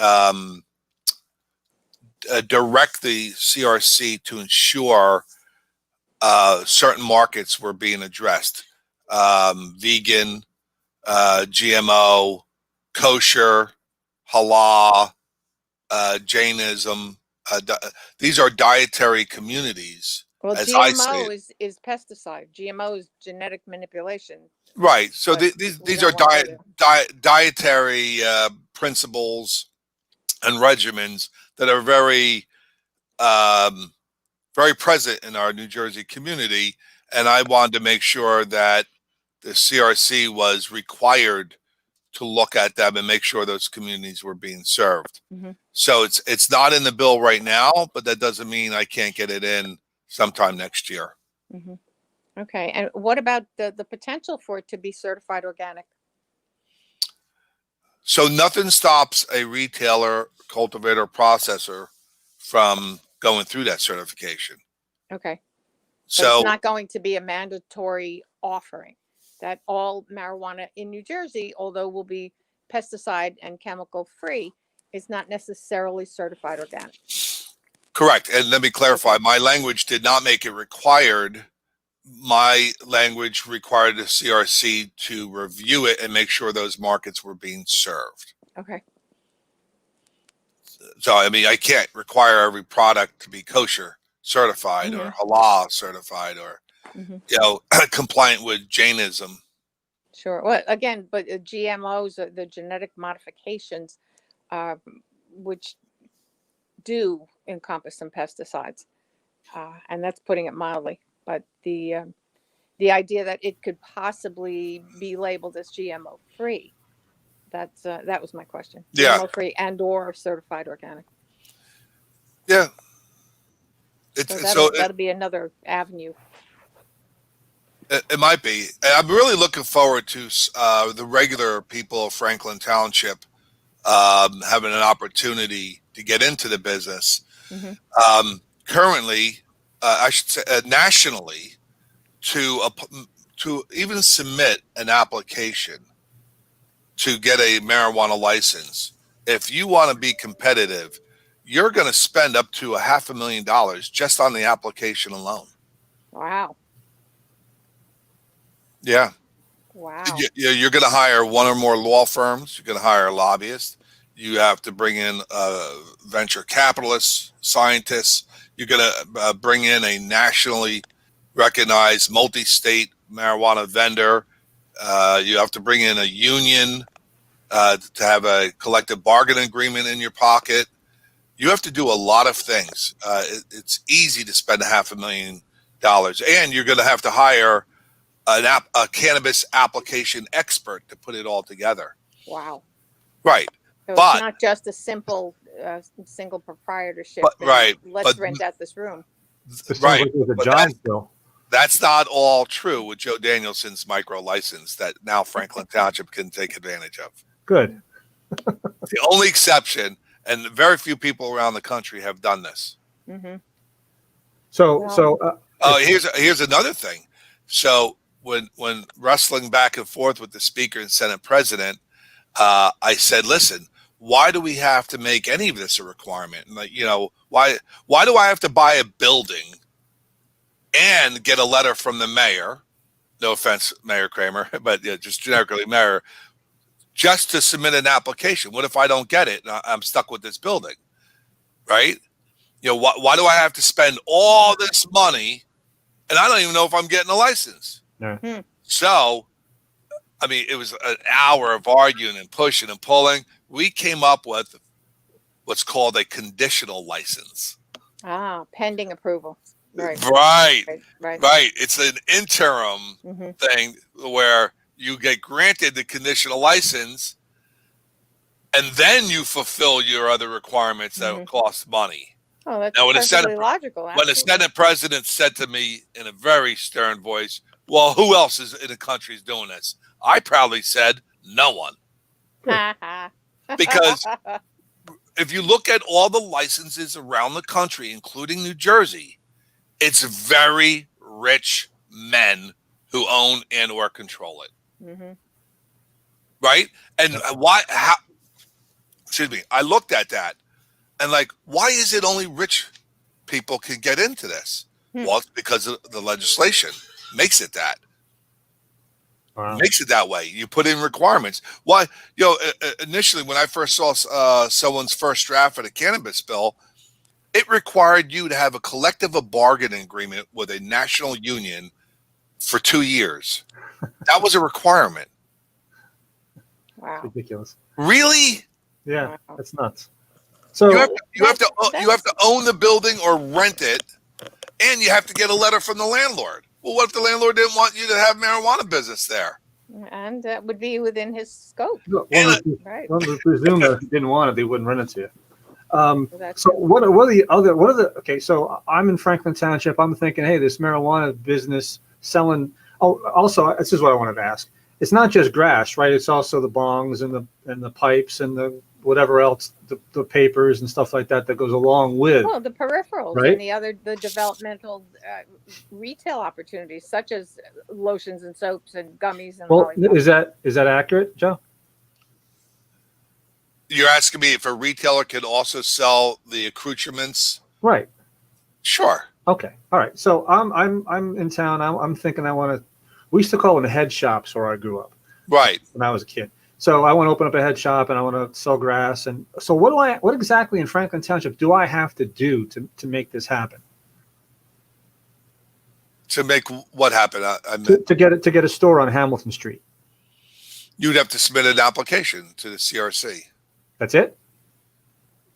direct the CRC to ensure certain markets were being addressed. Vegan, GMO, kosher, halal, Jainism. These are dietary communities. Well, as I see GMO it. is pesticide. GMO is genetic manipulation. Right. So But these are dietary principles and regimens that are very, very present in our New Jersey community. And I wanted to make sure that the CRC was required to look at them and make sure those communities were being served. So it's not in the bill right now, but that doesn't mean I can't get it in sometime next year. Okay. And what about the potential for it to be certified organic? So nothing stops a retailer, cultivator, processor from going through that certification. Okay. So it's not going to be a mandatory offering that all marijuana in New Jersey, although will be pesticide and chemical free, is not necessarily certified organic. Correct. And let me clarify, my language did not make it required. My language required the CRC to review it and make sure those markets were being served. Okay. So, I mean, I can't require every product to be kosher certified or halal certified or, compliant with Jainism. Sure. Well, again, but GMOs, the genetic modifications, which do encompass some pesticides, and that's putting it mildly. But the idea that it could possibly be labeled as GMO free, that was my question. Yeah. GMO free and or certified organic. Yeah. That'll be another avenue. It might be. I'm really looking forward to the regular people of Franklin Township having an opportunity to get into the business. Currently, I should say nationally, to even submit an application to get a marijuana license, if you want to be competitive, you're going to spend up to $500,000 just on the application alone. Wow. Yeah. Wow. You're going to hire one or more law firms. You're going to hire a lobbyist. You have to bring in venture capitalists, scientists. You're going to bring in a nationally recognized multi-state marijuana vendor. You have to bring in a union to have a collective bargaining agreement in your pocket. You have to do a lot of things. It's easy to spend $500,000, and you're going to have to hire a cannabis application expert to put it all together. Wow. Right. So But it's not just a simple single proprietorship. Right. Let's rent out this room. Right. Like it was a But job bill. that's not all true with Joe Danielsen's micro license that now Franklin Township can take advantage of. Good. The only exception, and very few people around the country have done this. Mm-hmm. Here's another thing. So when wrestling back and forth with the Speaker and Senate President, I said, listen, why do we have to make any of this a requirement? And why do I have to buy a building and get a letter from the mayor? No offense, Mayor Kramer, but just generically mayor, just to submit an application. What if I don't get it and I'm stuck with this building? Right? Why do I have to spend all this money and I don't even know if I'm getting a license? No. So, I mean, it was an hour of arguing and pushing and pulling. We came up with what's called a conditional license. Pending approval. Right. It's an interim thing where you get granted the conditional license and then you fulfill your other requirements that cost money. Oh, that's now, perfectly logical. When the Senate President said to me in a very stern voice, well, who else in the country is doing this? I proudly said, no one. Because if you look at all the licenses around the country, including New Jersey, it's very rich men who own and or control it. Right? And I looked at that and why is it only rich people can get into this? Well, it's because of the legislation makes it that. Wow. Makes it that way. You put in requirements. Why? Initially, when I first saw someone's first draft of the cannabis bill, it required you to have a collective bargaining agreement with a national union for 2 years. That was a requirement. Wow. Ridiculous. Really? Yeah, Wow. that's nuts. So you have to own the building or rent it, and you have to get a letter from the landlord. Well, what if the landlord didn't want you to have marijuana business there? And that would be within his scope. Right. One would presume that if you didn't want it, they wouldn't rent it to you. So okay, so I'm in Franklin Township. I'm thinking, hey, this marijuana business selling. Oh, also, this is what I wanted to ask. It's not just grass, right? It's also the bongs and the pipes and the whatever else, the papers and stuff like that goes along with. Well, the peripherals, right? And the developmental retail opportunities, such as lotions and soaps and gummies and lollipops. Is that accurate, Joe? You're asking me if a retailer can also sell the accoutrements? Right. Sure. Okay. All right. So I'm in town. I'm thinking we used to call them head shops where I grew up. Right. When I was a kid. So I want to open up a head shop and I want to sell grass. And so what exactly in Franklin Township do I have to do to make this happen? To make what happen? To get a store on Hamilton Street. You'd have to submit an application to the CRC. That's it?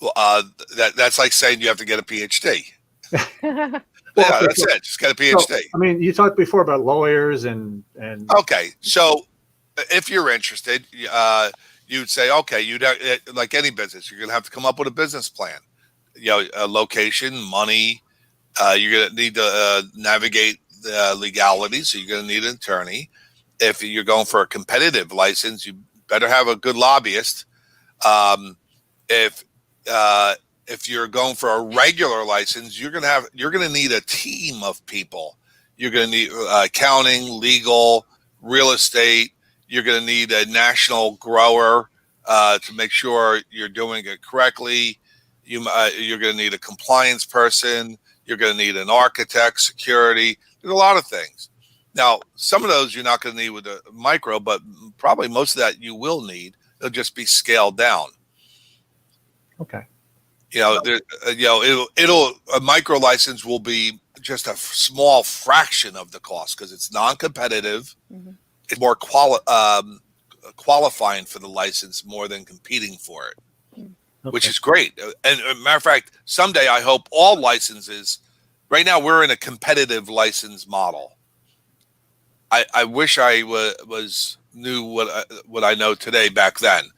Well, that's like saying you have to get a PhD. That's it. Just get a PhD. So, I mean, you talked before about lawyers and. Okay, so if you're interested, you'd say, okay, you'd have, like any business, you're gonna have to come up with a business plan. A location, money. You're gonna need to navigate the legalities. So you're gonna need an attorney. If you're going for a competitive license, you better have a good lobbyist. If if you're going for a regular license, you're gonna need a team of people. You're gonna need accounting, legal, real estate. You're gonna need a national grower to make sure you're doing it correctly. You're gonna need a compliance person. You're gonna need an architect, security. There's a lot of things. Now, some of those you're not gonna need with a micro, but probably most of that you will need. It'll just be scaled down. Okay. A micro license will be just a small fraction of the cost because it's non-competitive. Mhm. It's more qualifying for the license more than competing for it, which is great. And as a matter of fact, someday I hope all licenses. Right now, we're in a competitive license model. I wish I knew what I know today back then.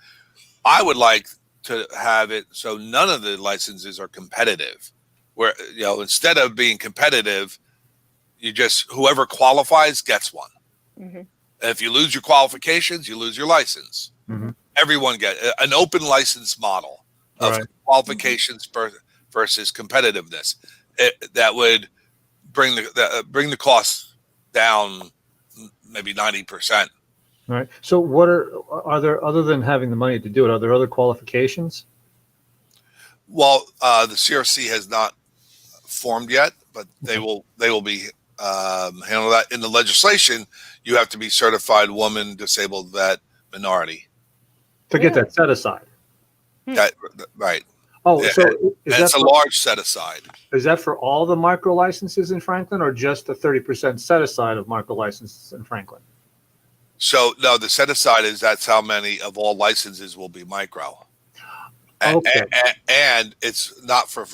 I would like to have it so none of the licenses are competitive, where instead of being competitive, whoever qualifies gets one. Mm-hmm. And if you lose your qualifications, you lose your license. Mm-hmm. Everyone get an open license model of qualifications versus competitiveness. That would bring the cost down maybe 90%. All right. So what are there, other than having the money to do it, are there other qualifications? Well, the CRC has not formed yet, but they will be handle that. In the legislation, you have to be certified woman, disabled, vet, minority. To get that set aside. Right. Oh, Yeah, so it's a large set aside. Is that for all the micro licenses in Franklin, or just the 30% set aside of micro licenses in Franklin? So no, the set aside that's how many of all licenses will be micro. Okay. And it's not for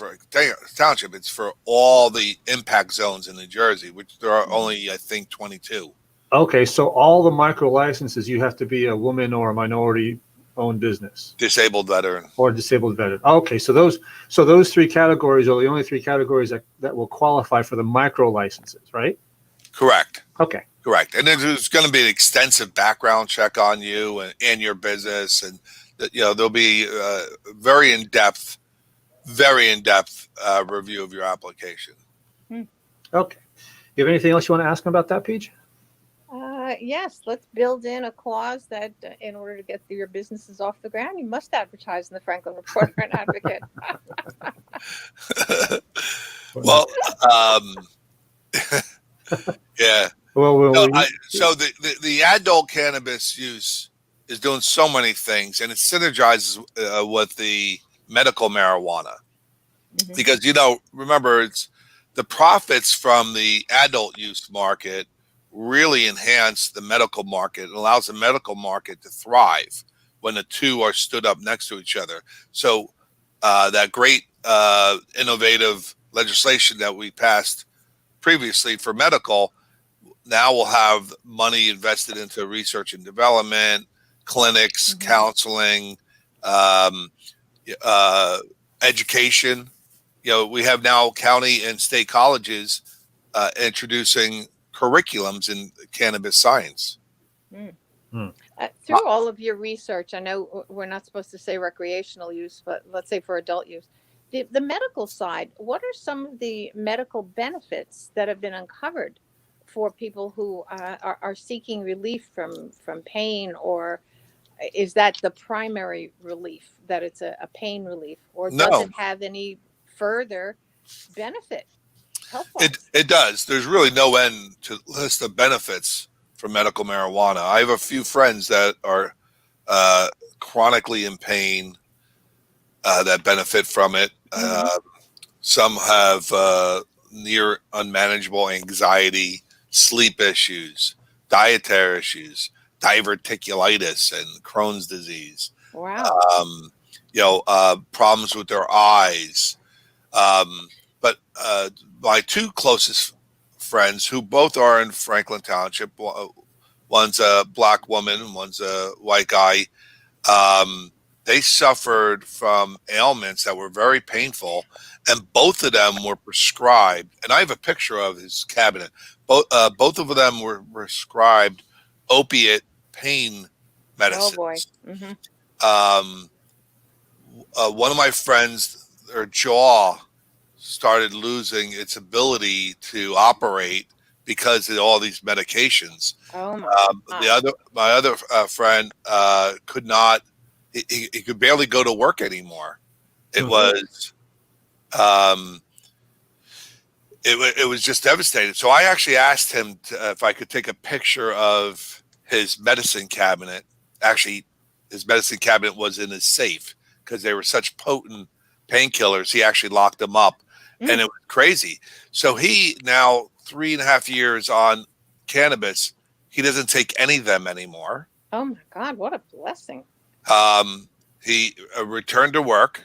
township. It's for all the impact zones in New Jersey, which there are only, I think, 22. Okay, so all the micro licenses, you have to be a woman or a minority-owned business. Disabled veteran. Or disabled veteran. Okay, so those three categories are the only three categories that will qualify for the micro licenses, right? Correct. Okay. Correct. And there's going to be an extensive background check on you and your business, and there'll be very in-depth review of your application. Okay. You have anything else you want to ask about that, Peach? Yes, let's build in a clause that in order to get your businesses off the ground, you must advertise in the Franklin Reporter and Advocate. Well, yeah. So the adult cannabis use is doing so many things, and it synergizes with the medical marijuana. Mm-hmm. Because remember, it's the profits from the adult use market really enhance the medical market. It allows the medical market to thrive when the two are stood up next to each other. So that great innovative legislation that we passed previously for medical, now we'll have money invested into research and development, clinics, counseling, education. We have now county and state colleges introducing curriculums in cannabis science. Through all of your research, I know we're not supposed to say recreational use, but let's say for adult use. The medical side, what are some of the medical benefits that have been uncovered for people who are seeking relief from pain, or is that the primary relief, that it's a pain relief, or does it have any further benefit? It does. There's really no end to list the benefits from medical marijuana. I have a few friends that are chronically in pain that benefit from it. Some have near unmanageable anxiety, sleep issues, dietary issues, diverticulitis, and Crohn's disease. Wow. Problems with their eyes. But my two closest friends, who both are in Franklin Township, one's a black woman and one's a white guy, they suffered from ailments that were very painful, and both of them were prescribed, and I have a picture of his cabinet. Both of them were prescribed opiate pain medicines. Oh boy. One of my friends, their jaw started losing its ability to operate because of all these medications. Oh my My other friend could not. He could barely go to work anymore. It was. It was just devastating. So I actually asked him if I could take a picture of his medicine cabinet. Actually, his medicine cabinet was in his safe because they were such potent painkillers. He actually locked them up, and it was crazy. So he now 3.5 years on cannabis, he doesn't take any of them anymore. Oh my God, what a blessing. He returned to work.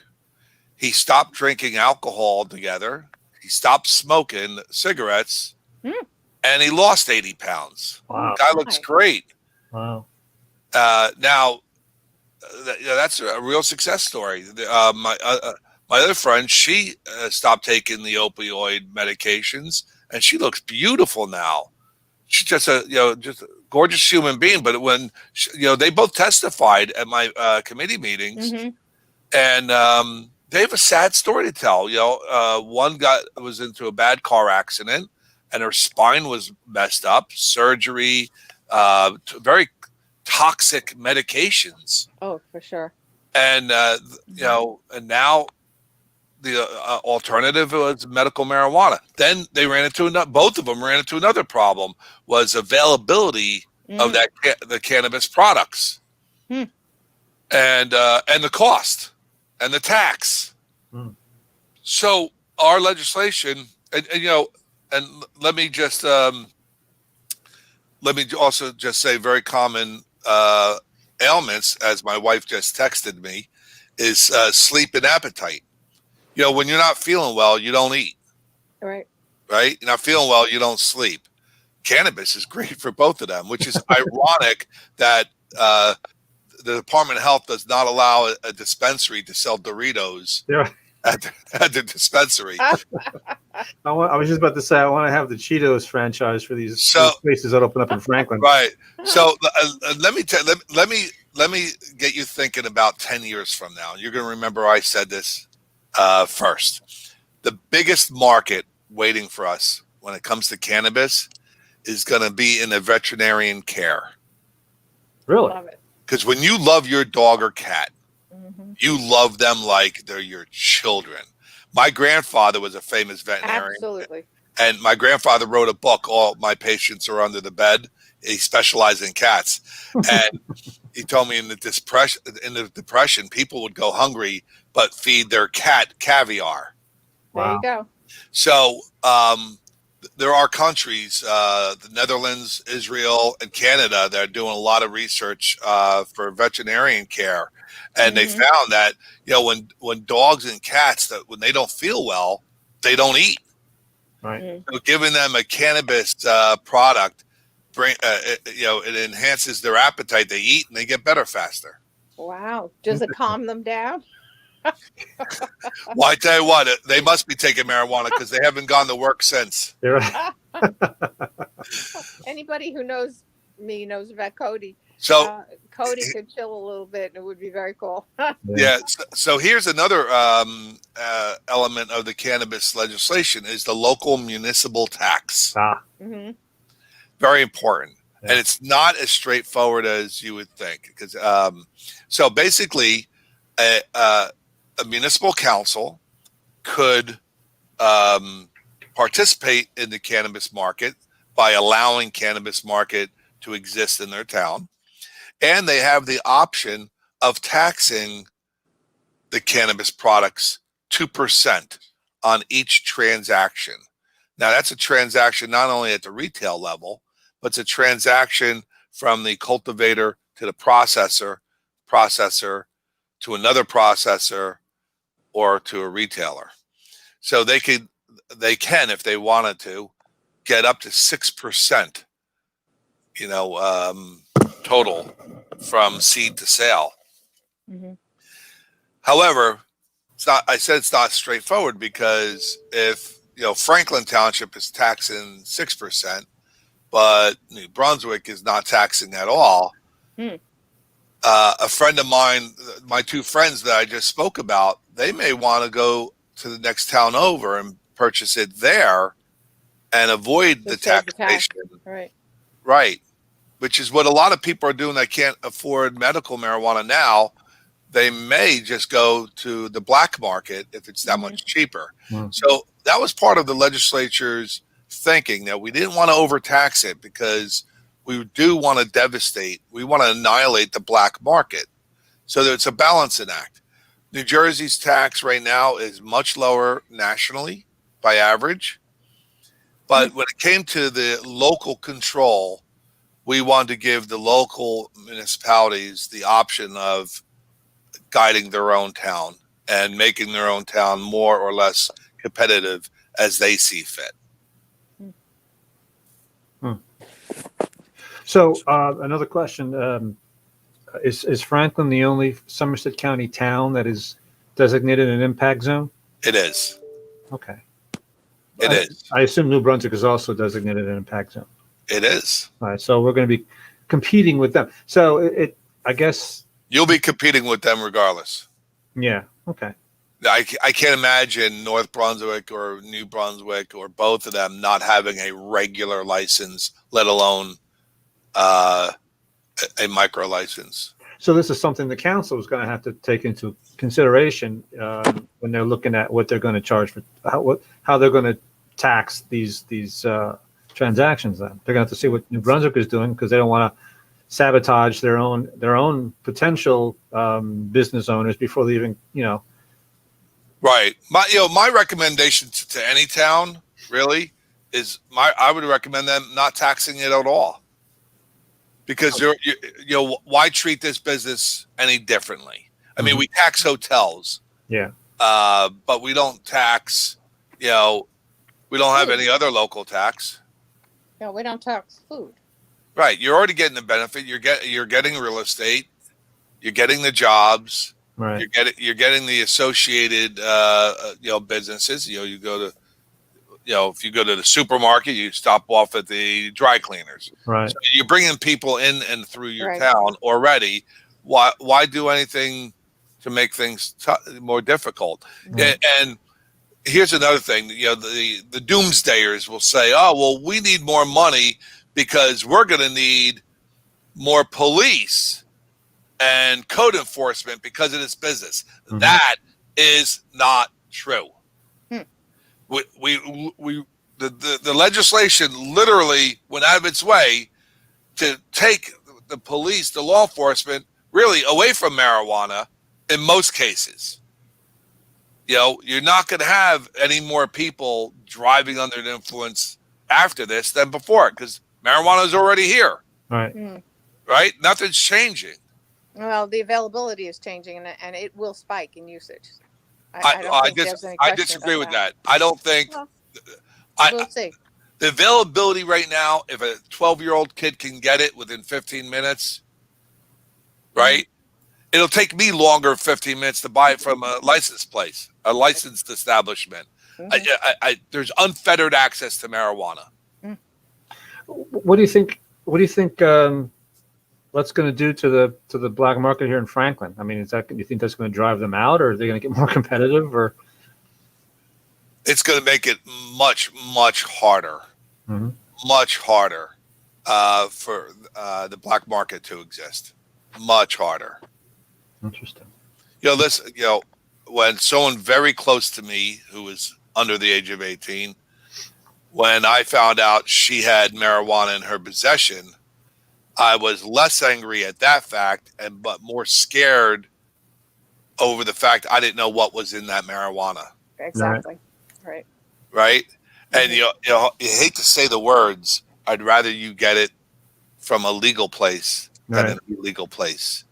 He stopped drinking alcohol altogether. He stopped smoking cigarettes, and he lost 80 pounds. Wow. Guy looks great. Wow. Now, that's a real success story. My other friend, she stopped taking the opioid medications, and she looks beautiful now. She's just just a gorgeous human being. But when they both testified at my committee meetings, and they have a sad story to tell. One was into a bad car accident, and her spine was messed up. Surgery, very toxic medications. Oh, for sure. And and now the alternative was medical marijuana. Then they both of them ran into another problem, was availability of the cannabis products, and the cost and the tax. So our legislation, and let me also just say very common ailments, as my wife just texted me, is sleep and appetite. When you're not feeling well, you don't eat. Right. Right? You're not feeling well, you don't sleep. Cannabis is great for both of them, which is ironic that the Department of Health does not allow a dispensary to sell Doritos at the dispensary. I was just about to say, I want to have the Cheetos franchise for these places that open up in Franklin. Right. So let me get you thinking about 10 years from now. You're going to remember I said this first. The biggest market waiting for us when it comes to cannabis is going to be in the veterinarian care. Really? Love it. Because when you love your dog or cat, you love them like they're your children. My grandfather was a famous veterinarian. Absolutely. And my grandfather wrote a book, All My Patients Are Under the Bed. He specialized in cats. And he told me in the depression, people would go hungry, but feed their cat caviar. There you go. So there are countries, the Netherlands, Israel, and Canada, that are doing a lot of research for veterinarian care. And they found that, when dogs and cats, that when they don't feel well, they don't eat. Right. So giving them a cannabis product, it enhances their appetite. They eat and they get better faster. Wow. Does it calm them down? Well, I tell you what, they must be taking marijuana because they haven't gone to work since. Anybody who knows me knows about Cody. So Cody could chill a little bit, and it would be very cool. Yeah. So here's another element of the cannabis legislation is the local municipal tax. Very important. Yeah. And it's not as straightforward as you would think. Because so basically, a municipal council could participate in the cannabis market by allowing cannabis market to exist in their town. And they have the option of taxing the cannabis products 2% on each transaction. Now, that's a transaction not only at the retail level, but it's a transaction from the cultivator to the processor to another processor, or to a retailer. So they can, if they wanted to, get up to 6%, total from seed to sale. However, it's not straightforward, because if Franklin Township is taxing 6%, but New Brunswick is not taxing at all, a friend of mine, my two friends that I just spoke about, they may want to go to the next town over and purchase it there and avoid the Just save the taxation. tax. Right. Right. Which is what a lot of people are doing that can't afford medical marijuana now. They may just go to the black market if it's that much cheaper. Mhm. So that was part of the legislature's thinking, that we didn't want to overtax it because we do want to devastate, we want to annihilate the black market. So that it's a balancing act. New Jersey's tax right now is much lower nationally by average. But when it came to the local control, we wanted to give the local municipalities the option of guiding their own town and making their own town more or less competitive as they see fit. So another question, is Franklin the only Somerset County town that is designated an impact zone? It is. Okay. It is. I assume New Brunswick is also designated an impact zone. It is. All right, so we're going to be competing with them. So I guess. You'll be competing with them regardless. Yeah. Okay. I can't imagine North Brunswick or New Brunswick or both of them not having a regular license, let alone a micro license. So this is something the council is going to have to take into consideration when they're looking at what they're going to charge for how they're going to tax these transactions. Then they're going to have to see what New Brunswick is doing, because they don't want to sabotage their own potential business owners before they even Right. My recommendation to any town really is I would recommend them not taxing it at all, because why treat this business any differently? I mean, we tax hotels, but we don't tax. We don't have any other local tax. No, we don't tax food. Right. You're already getting the benefit. You're getting real estate. You're getting the jobs. right. You're getting the associated businesses. You go to if you go to the supermarket, you stop off at the dry cleaners. Right. So you're bringing people in and through your Right. town already. Why do anything to make things more difficult? Right. And here's another thing. The doomsdayers will say, "Oh, well, we need more money because we're going to need more police and code enforcement because of this business." Mhm. That is not true. The legislation literally went out of its way to take the police, the law enforcement, really away from marijuana in most cases. You're not going to have any more people driving under the influence after this than before, because marijuana is already here. Right. Right? Nothing's changing. Well, the availability is changing, and it will spike in usage. I disagree with that. I don't think. Well, I, we'll see. The availability right now, if a 12-year-old kid can get it within 15 minutes, right? It'll take me longer 15 minutes to buy it from a licensed place, a licensed establishment. There's unfettered access to marijuana. What do you think? What do you think? What's going to do to the black market here in Franklin? I mean, do you think that's going to drive them out, or are they going to get more competitive, or? It's going to make it much, much harder, much harder for the black market to exist. Much harder. Interesting. When someone very close to me who was under the age of 18, when I found out she had marijuana in her possession, I was less angry at that fact, but more scared over the fact I didn't know what was in that marijuana. Exactly. Right. And you hate to say the words, I'd rather you get it from a legal place than an illegal place.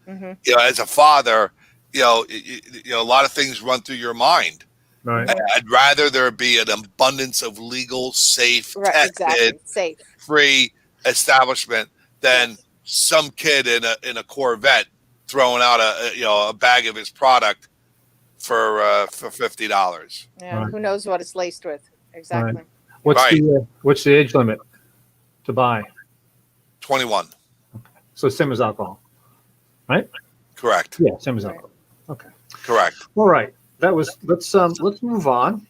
As a father, a lot of things run through your mind. Right. I'd rather there be an abundance of legal, safe, tested, safe, free establishment than some kid in a Corvette throwing out a bag of his product for $50. Yeah, Right. who knows what it's laced with? Exactly. Right. What's the age limit to buy? 21. So same as alcohol, right? Correct. Yeah, same as alcohol. Okay. Correct. All right. let's move on.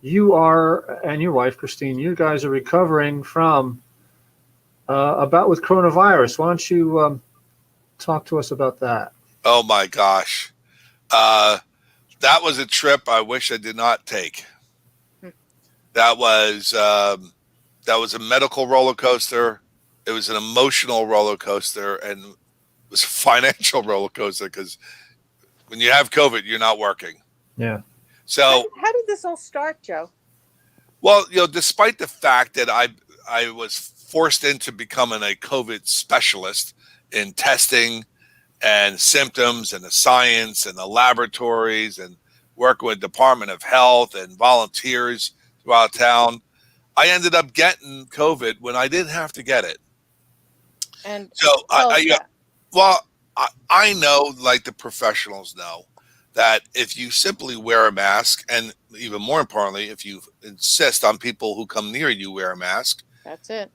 You are, and your wife, Christine, you guys are recovering from a bout with coronavirus. Why don't you talk to us about that? Oh my gosh. That was a trip I wish I did not take. That was a medical roller coaster. It was an emotional roller coaster, and it was a financial roller coaster because when you have COVID, you're not working. Yeah. So How did this all start, Joe? well, despite the fact that I was forced into becoming a COVID specialist in testing and symptoms and the science and the laboratories and working with Department of Health and volunteers throughout town, I ended up getting COVID when I didn't have to get it. And So well, I know, like the professionals know, that if you simply wear a mask, and even more importantly, if you insist on people who come near you wear a mask, that's it.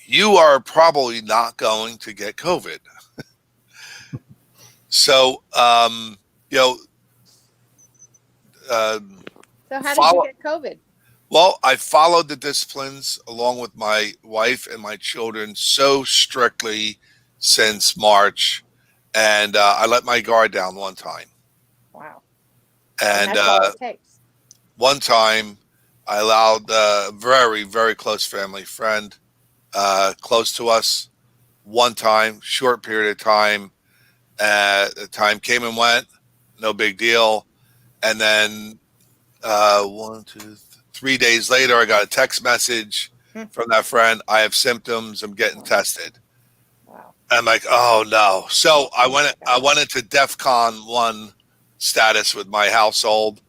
you are probably not going to get COVID. So, So how did you get COVID? well, I followed the disciplines along with my wife and my children so strictly since March, and I let my guard down one time. Wow. And that's all it takes. one time, I allowed a very, very close family friend close to us. One time, short period of time. The time came and went, no big deal. And then 3 days later, I got a text message from that friend. I have symptoms. I'm getting tested. Wow. I'm like, oh no. So I went into DEFCON 1 status with my household,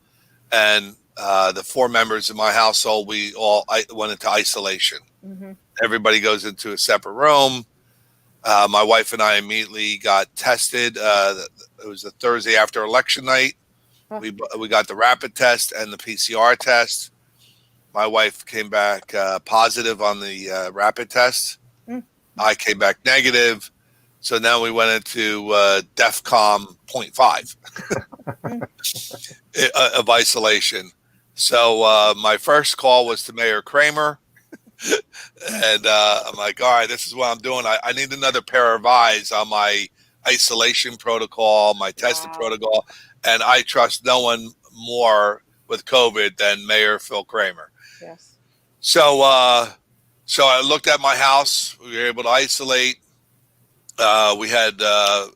and the 4 members of my household, I went into isolation. Mm-hmm. Everybody goes into a separate room. My wife and I immediately got tested. It was a Thursday after election night. We got the rapid test and the PCR test. My wife came back positive on the rapid test. I came back negative. So now we went into DEFCON 0.5 of isolation. So my first call was to Mayor Kramer. And I'm like, all right, this is what I'm doing. I need another pair of eyes on my isolation protocol, my testing protocol. And I trust no one more with COVID than Mayor Phil Kramer. Yes. So I looked at my house. We were able to isolate. We had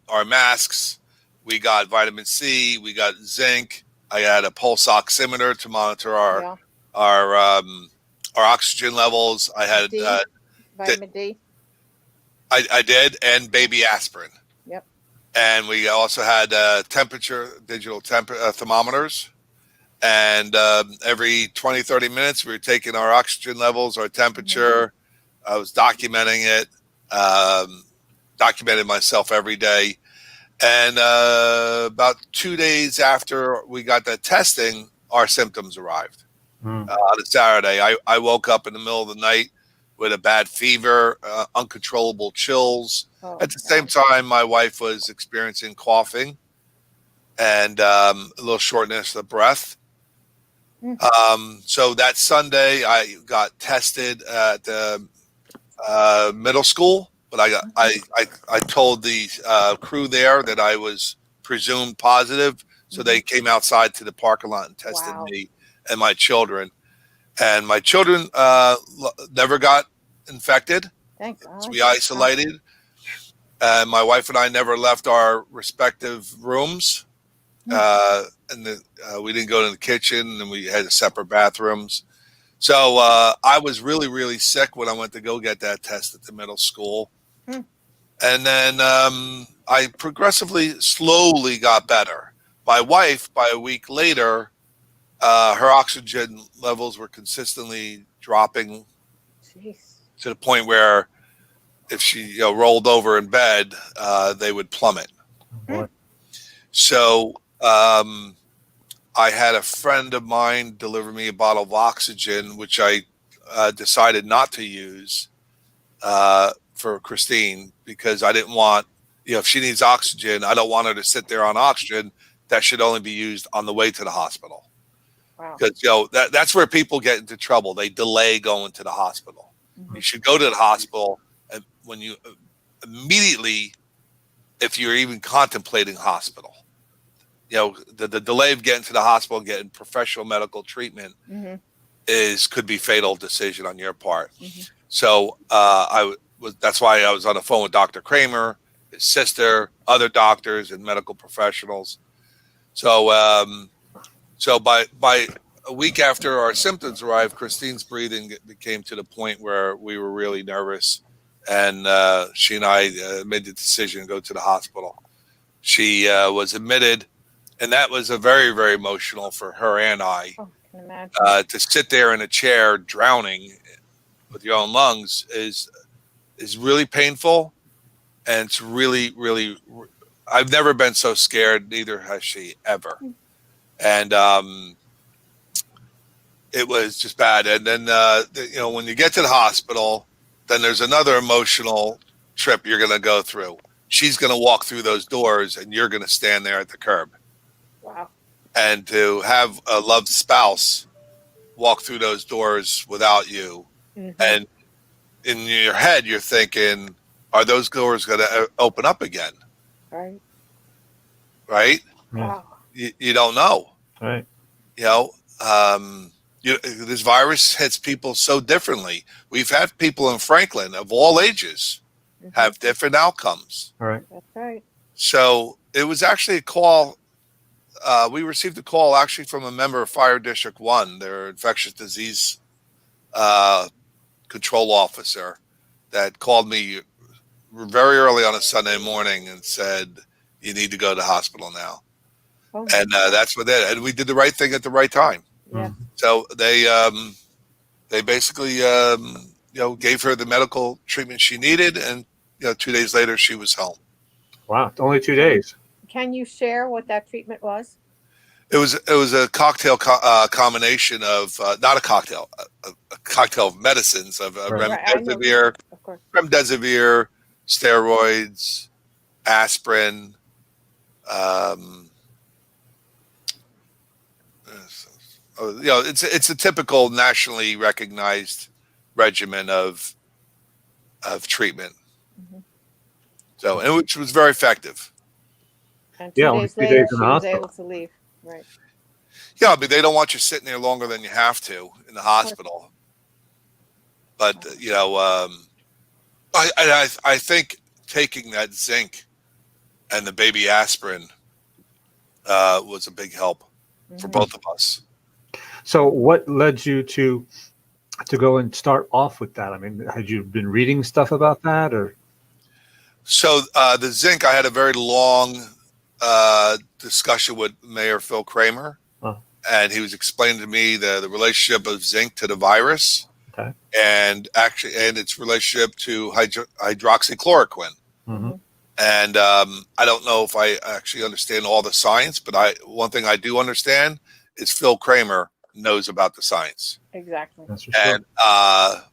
our masks. We got vitamin C. We got zinc. I had a pulse oximeter to monitor our oxygen levels. I had vitamin D. I did, and baby aspirin. Yep. And we also had digital thermometers. And every 20, 30 minutes, we were taking our oxygen levels, our temperature. I was documenting it, documented myself every day. And about 2 days after we got that testing, our symptoms arrived. On a Saturday, I woke up in the middle of the night with a bad fever, uncontrollable chills. At the same time, my wife was experiencing coughing and a little shortness of breath. So that Sunday, I got tested at the middle school, but I told the crew there that I was presumed positive, so they came outside to the parking lot and tested me and my children. And my children never got infected. Thank God. So we isolated. My wife and I never left our respective rooms. We didn't go to the kitchen, and we had separate bathrooms. So I was really, really sick when I went to go get that test at the middle school. And then I slowly got better. My wife, by a week later, her oxygen levels were consistently dropping to the point where if she rolled over in bed, they would plummet. So I had a friend of mine deliver me a bottle of oxygen, which I decided not to use for Christine, because I didn't want, if she needs oxygen, I don't want her to sit there on oxygen that should only be used on the way to the hospital. Wow. Because that's where people get into trouble. They delay going to the hospital. Mhm. You should go to the hospital, and when you immediately, if you're even contemplating hospital, the delay of getting to the hospital and getting professional medical treatment Mhm. could be fatal decision on your part. Mhm. So that's why I was on the phone with Dr. Kramer, his sister, other doctors and medical professionals. So by a week after our symptoms arrived, Christine's breathing became to the point where we were really nervous, and she and I made the decision to go to the hospital. She was admitted, and that was a very, very emotional for her and I. Oh, I can imagine. To sit there in a chair drowning with your own lungs is really painful, and it's really, really. I've never been so scared. Neither has she ever, and it was just bad. And then when you get to the hospital, then there's another emotional trip you're going to go through. She's going to walk through those doors, and you're going to stand there at the curb. Wow. And to have a loved spouse walk through those doors without you, Mhm. and in your head you're thinking, are those doors going to open up again? Right. Right? Yeah. Wow. You don't know. Right. This virus hits people so differently. We've had people in Franklin of all ages Mhm. have different outcomes. All right. That's right. So it was actually a call. We received a call actually from a member of Fire District 1, their infectious disease control officer, that called me very early on a Sunday morning and said, you need to go to the hospital now. Oh, And that's what they, and we did the right thing at the right time. yeah. So they basically gave her the medical treatment she needed, and 2 days later she was home. Wow. It's only 2 days. Can you share what that treatment was? It was a cocktail combination of not a cocktail, a cocktail of medicines of Right. Right, I know. remdesivir, Of course. steroids, aspirin. It's a typical nationally recognized regimen of treatment. Mhm. So, and which was very effective. And Yeah, 2 only days 2 later, days in she the was hospital. able to leave. Right. Yeah, I mean, they don't want you sitting there longer than you have to in the hospital. But I think taking that zinc and the baby aspirin was a big help for Mhm. both of us. So what led you to go and start off with that? I mean, had you been reading stuff about that, or? So the zinc, I had a very long discussion with Mayor Phil Kramer, and he was explaining to me the relationship of zinc to the virus, Okay. and its relationship to hydroxychloroquine. Mm-hmm. And I don't know if I actually understand all the science, but one thing I do understand is Phil Kramer knows about the science. Exactly. That's for sure. And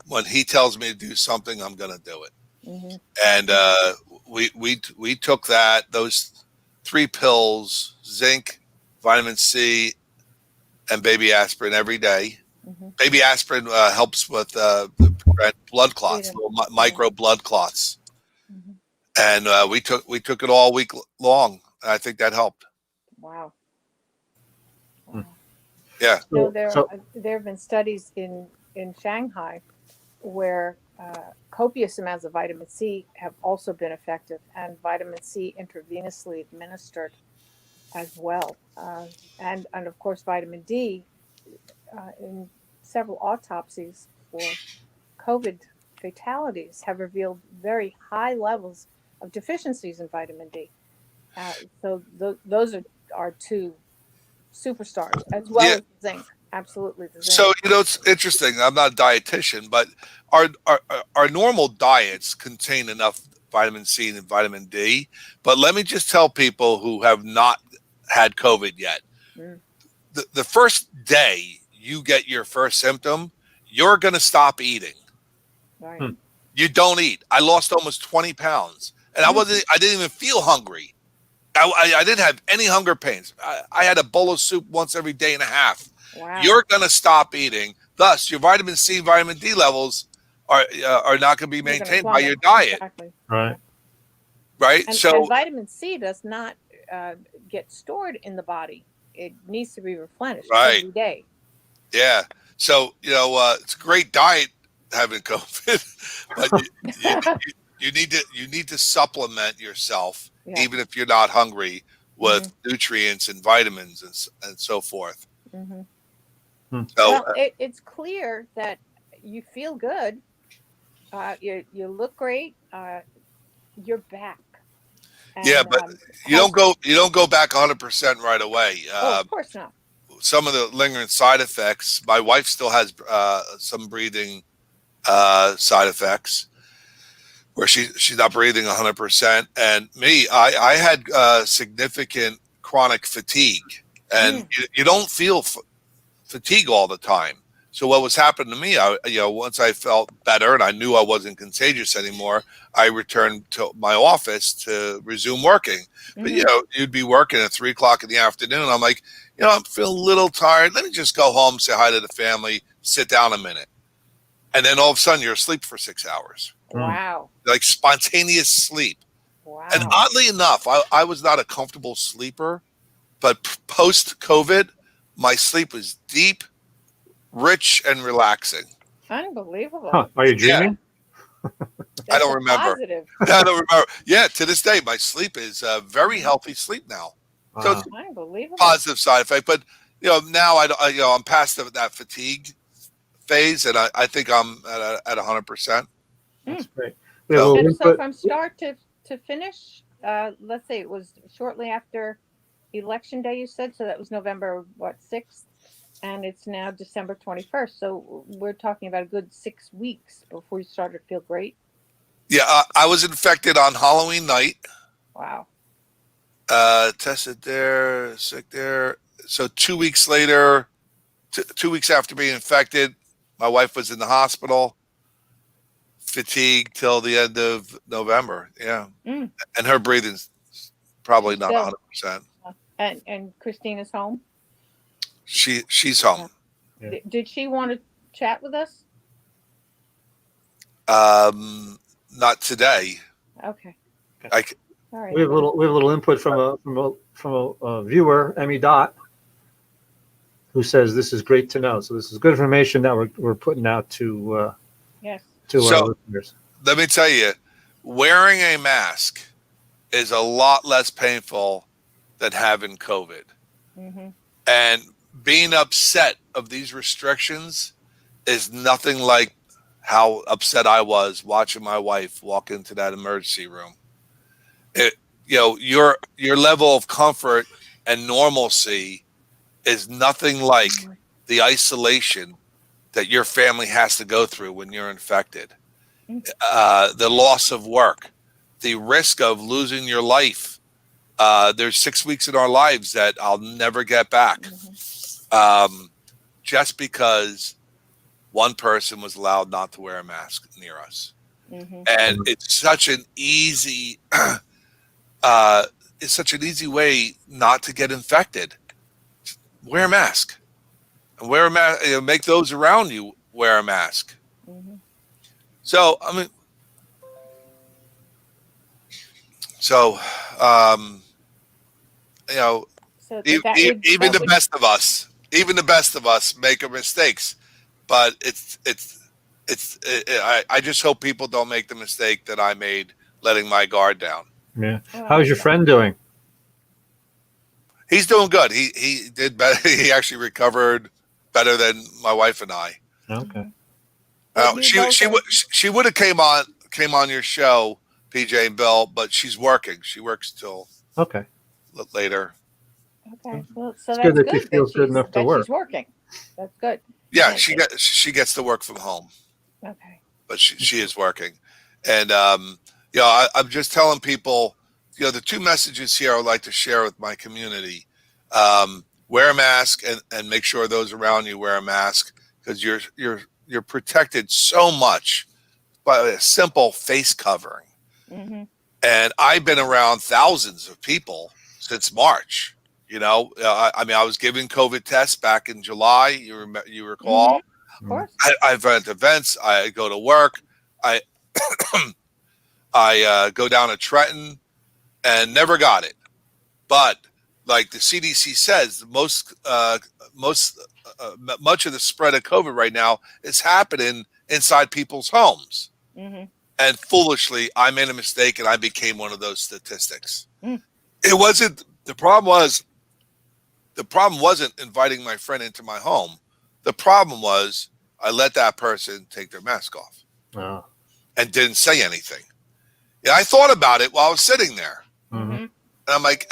when he tells me to do something, I'm going to do it. Mm-hmm. And we took those 3 pills, zinc, vitamin C, and baby aspirin every day. Mm-hmm. Baby aspirin helps with prevent blood clots, little micro blood clots. Mm-hmm. And we took it all week long. And I think that helped. Wow. Hmm. Yeah. There have been studies in Shanghai where copious amounts of vitamin C have also been effective, and vitamin C intravenously administered as well. And of course, vitamin D in several autopsies for COVID fatalities have revealed very high levels of deficiencies in vitamin D. So those are 2 superstars, as well as zinc. Absolutely, the zinc. So it's interesting. I'm not a dietitian, but our normal diets contain enough vitamin C and vitamin D. But let me just tell people who have not had COVID yet: the first day you get your first symptom, you're going to stop eating. Right. You don't eat. I lost almost 20 pounds, and I didn't even feel hungry. I didn't have any hunger pains. I had a bowl of soup once every day and a half. Wow. You're going to stop eating. Thus, your vitamin C, vitamin D levels are not going to be maintained by your diet. Exactly. Right. Right. And vitamin C does not get stored in the body. It needs to be replenished every day. Yeah. So, it's a great diet having COVID, but you need to supplement yourself, even if you're not hungry, with nutrients and vitamins and so forth. Mm-hmm. So it's clear that you feel good. You look great. You're back. And, but you don't go back 100% right away. Of course not. Some of the lingering side effects. My wife still has some breathing side effects where she's not breathing 100%. And me, I had significant chronic fatigue, and you don't feel fatigue all the time. So what was happening to me, once I felt better and I knew I wasn't contagious anymore, I returned to my office to resume working. But, you'd be working at 3:00 in the afternoon. I'm like, I'm feeling a little tired. Let me just go home, say hi to the family, sit down a minute. And then all of a sudden you're asleep for 6 hours. Wow. Like spontaneous sleep. Wow. And oddly enough, I was not a comfortable sleeper, but post-COVID, my sleep was deep, rich, and relaxing. Unbelievable. Huh. Are you dreaming? I don't remember. Positive. I don't remember. Yeah, to this day, my sleep is very healthy sleep now. So it's Unbelievable. positive side effect. But now I'm past that fatigue phase, and I think I'm at 100%. That's great. So from start to finish, let's say it was shortly after Election Day, you said, so that was November 6th, and it's now December 21st. So we're talking about a good 6 weeks before you started to feel great. Yeah, I was infected on Halloween night. Wow. Tested there, sick there. So 2 weeks later, 2 weeks after being infected, my wife was in the hospital, fatigued till the end of November. Yeah. And her breathing's probably not 100%. And Christina's home? She's home. Yeah. Did she want to chat with us? Not today. Okay. All right. We have a little input from a viewer, Emmy Dot, who says this is great to know. So this is good information that we're putting out to our listeners. Let me tell you, wearing a mask is a lot less painful than having COVID. And being upset of these restrictions is nothing like how upset I was watching my wife walk into that emergency room. Your level of comfort and normalcy is nothing like the isolation that your family has to go through when you're infected. The loss of work, the risk of losing your life. There's 6 weeks in our lives that I'll never get back. Just because one person was allowed not to wear a mask near us. And it's such an easy way not to get infected. Wear a mask, and wear a mask. Make those around you wear a mask. So even the best of us make mistakes, but I just hope people don't make the mistake that I made, letting my guard down. Yeah. How's your friend doing? He's doing good. He did better. He actually recovered better than my wife and I. Okay. She would have came on your show, PJ and Bill, but she's working. She works till later. Okay. Well, so it's good that she feels good enough to work. She's working. That's good. Yeah, she gets to work from home. Okay. But she is working, and I'm just telling people, the two messages here I would like to share with my community: wear a mask and make sure those around you wear a mask, because you're protected so much by a simple face covering. And I've been around thousands of people since March. I mean, I was giving COVID tests back in July. You recall? Of course. I've run events. I go to work. I I go down to Trenton and never got it. But like the CDC says, much of the spread of COVID right now is happening inside people's homes. Mm-hmm. And foolishly, I made a mistake and I became one of those statistics. Mm. It wasn't, the problem wasn't inviting my friend into my home. The problem was I let that person take their mask off and didn't say anything. Yeah, I thought about it while I was sitting there. Mm-hmm. And I'm like,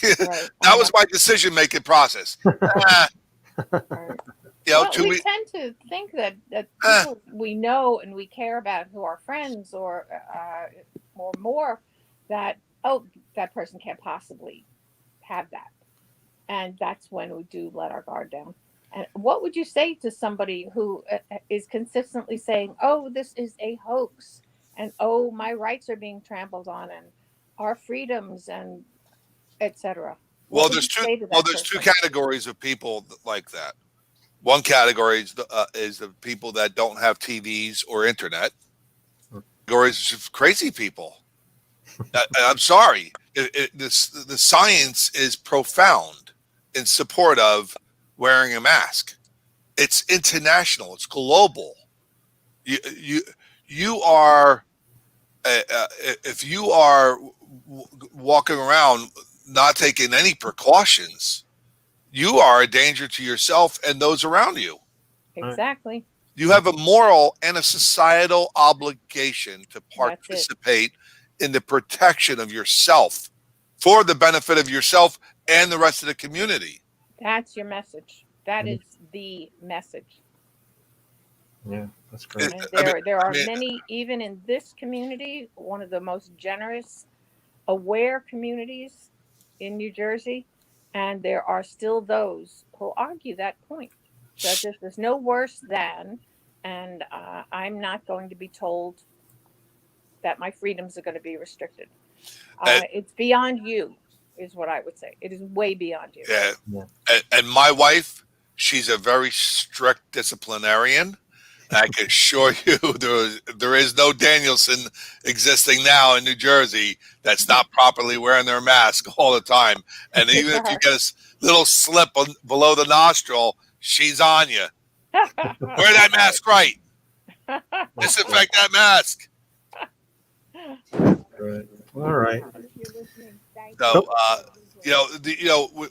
Right. That was my decision-making process. Right. We tend to think that people we know and we care about who are friends or more that, that person can't possibly have that. And that's when we do let our guard down. And what would you say to somebody who is consistently saying, this is a hoax, and my rights are being trampled on, and our freedoms, and etc.? Well, there's two categories of people like that. One category is the people that don't have TVs or internet. Categories of crazy people. I'm sorry. The science is profound in support of wearing a mask. It's international. It's global. You are if you are walking around not taking any precautions, you are a danger to yourself and those around you. Exactly. You have a moral and a societal obligation to participate in the protection of yourself for the benefit of yourself and the rest of the community. That's your message. That is the message. Yeah, that's great. There are many, even in this community, one of the most generous, aware communities in New Jersey. And there are still those who argue that point. That there's no worse than, and I'm not going to be told that my freedoms are going to be restricted. It's beyond you, is what I would say. It is way beyond you. Yeah. And my wife, she's a very strict disciplinarian. I can assure you there is no Danielsen existing now in New Jersey that's not properly wearing their mask all the time. And even if you get a little slip below the nostril, she's on you. Wear that mask right. Disinfect that mask. Right. All right. So,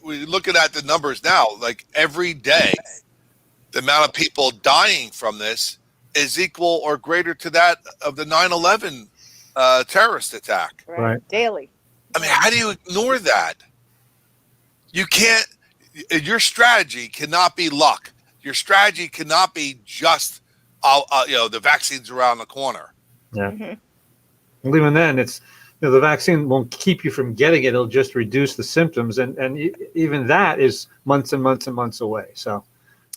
we're looking at the numbers now. Like every day, the amount of people dying from this is equal or greater to that of the 9/11 terrorist attack. Right. Daily. I mean, how do you ignore that? You can't. Your strategy cannot be luck. Your strategy cannot be just, the vaccine's around the corner. Yeah. Mm-hmm. And even then, it's the vaccine won't keep you from getting it. It'll just reduce the symptoms, and even that is months and months and months away. So.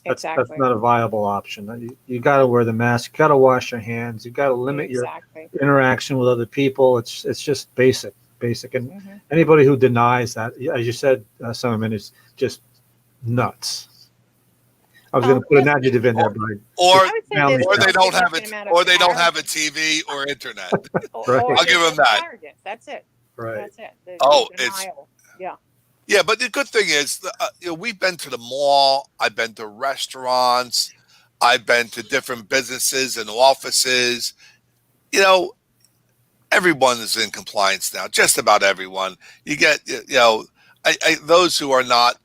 That's not a viable option. You got to wear the mask. You got to wash your hands. You got to limit your interaction with other people. It's just basic. And anybody who denies that, as you said, Assemblyman, is just nuts. I was going to put an adjective in there, but or they don't have a TV or internet. Right. I'll give them that. Arrogance. That's it. Right. That's it. It's yeah. Yeah, but the good thing is, we've been to the mall. I've been to restaurants. I've been to different businesses and offices. Everyone is in compliance now. Just about everyone. You get, those who are not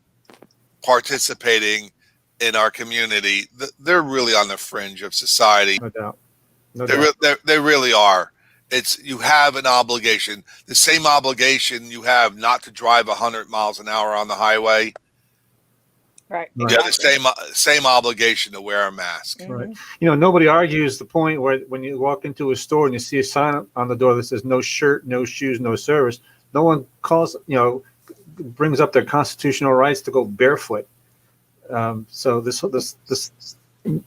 participating in our community, they're really on the fringe of society. No doubt. They really are. You have an obligation, the same obligation you have not to drive 100 miles an hour on the highway. Right. You have the same obligation to wear a mask. Right. Nobody argues the point where when you walk into a store and you see a sign on the door that says no shirt, no shoes, no service, no one brings up their constitutional rights to go barefoot. So this is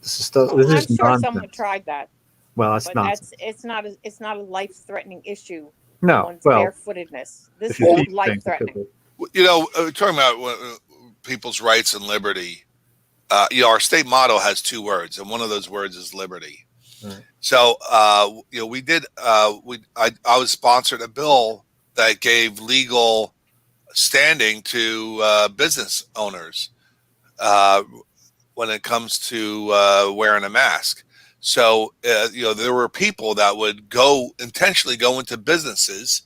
stuff. I'm sure someone tried that. Well, it's not. It's not a life-threatening issue No, one's well, barefootedness. This if you is feed life things, it could threatening. be. You know, talking about people's rights and liberty. You know, our state motto has two words, and one of those words is liberty. Right. So, you know, we did. I was sponsored a bill that gave legal standing to business owners when it comes to wearing a mask. So, you know, there were people that would intentionally go into businesses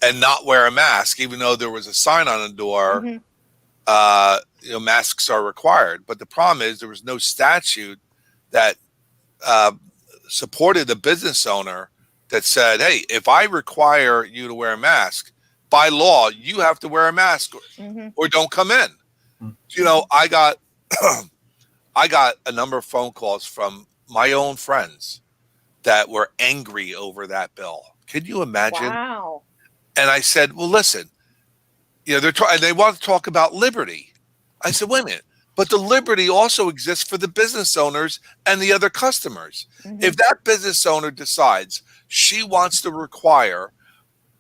and not wear a mask, even though there was a sign on the door. You know, masks are required. But the problem is there was no statute that supported the business owner that said, hey, if I require you to wear a mask, by law, you have to wear a mask or don't come in. You know, I got I got a number of phone calls from my own friends that were angry over that bill. Can you imagine? Wow. And I said, well, listen, you know, they want to talk about liberty. I said, wait a minute, but the liberty also exists for the business owners and the other customers. If that business owner decides she wants to require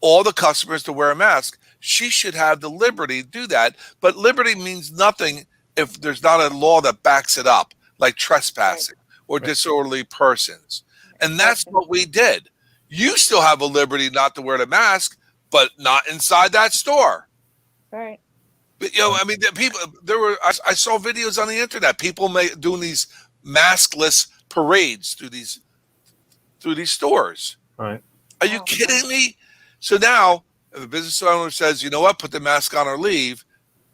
all the customers to wear a mask, she should have the liberty to do that. But liberty means nothing if there's not a law that backs it up, like trespassing or disorderly persons. And that's what we did. You still have a liberty not to wear the mask, but not inside that store. Right. But, you know, I mean, I saw videos on the internet, people doing these maskless parades through these stores. Right. Are you kidding me? So now, if a business owner says, you know what, put the mask on or leave,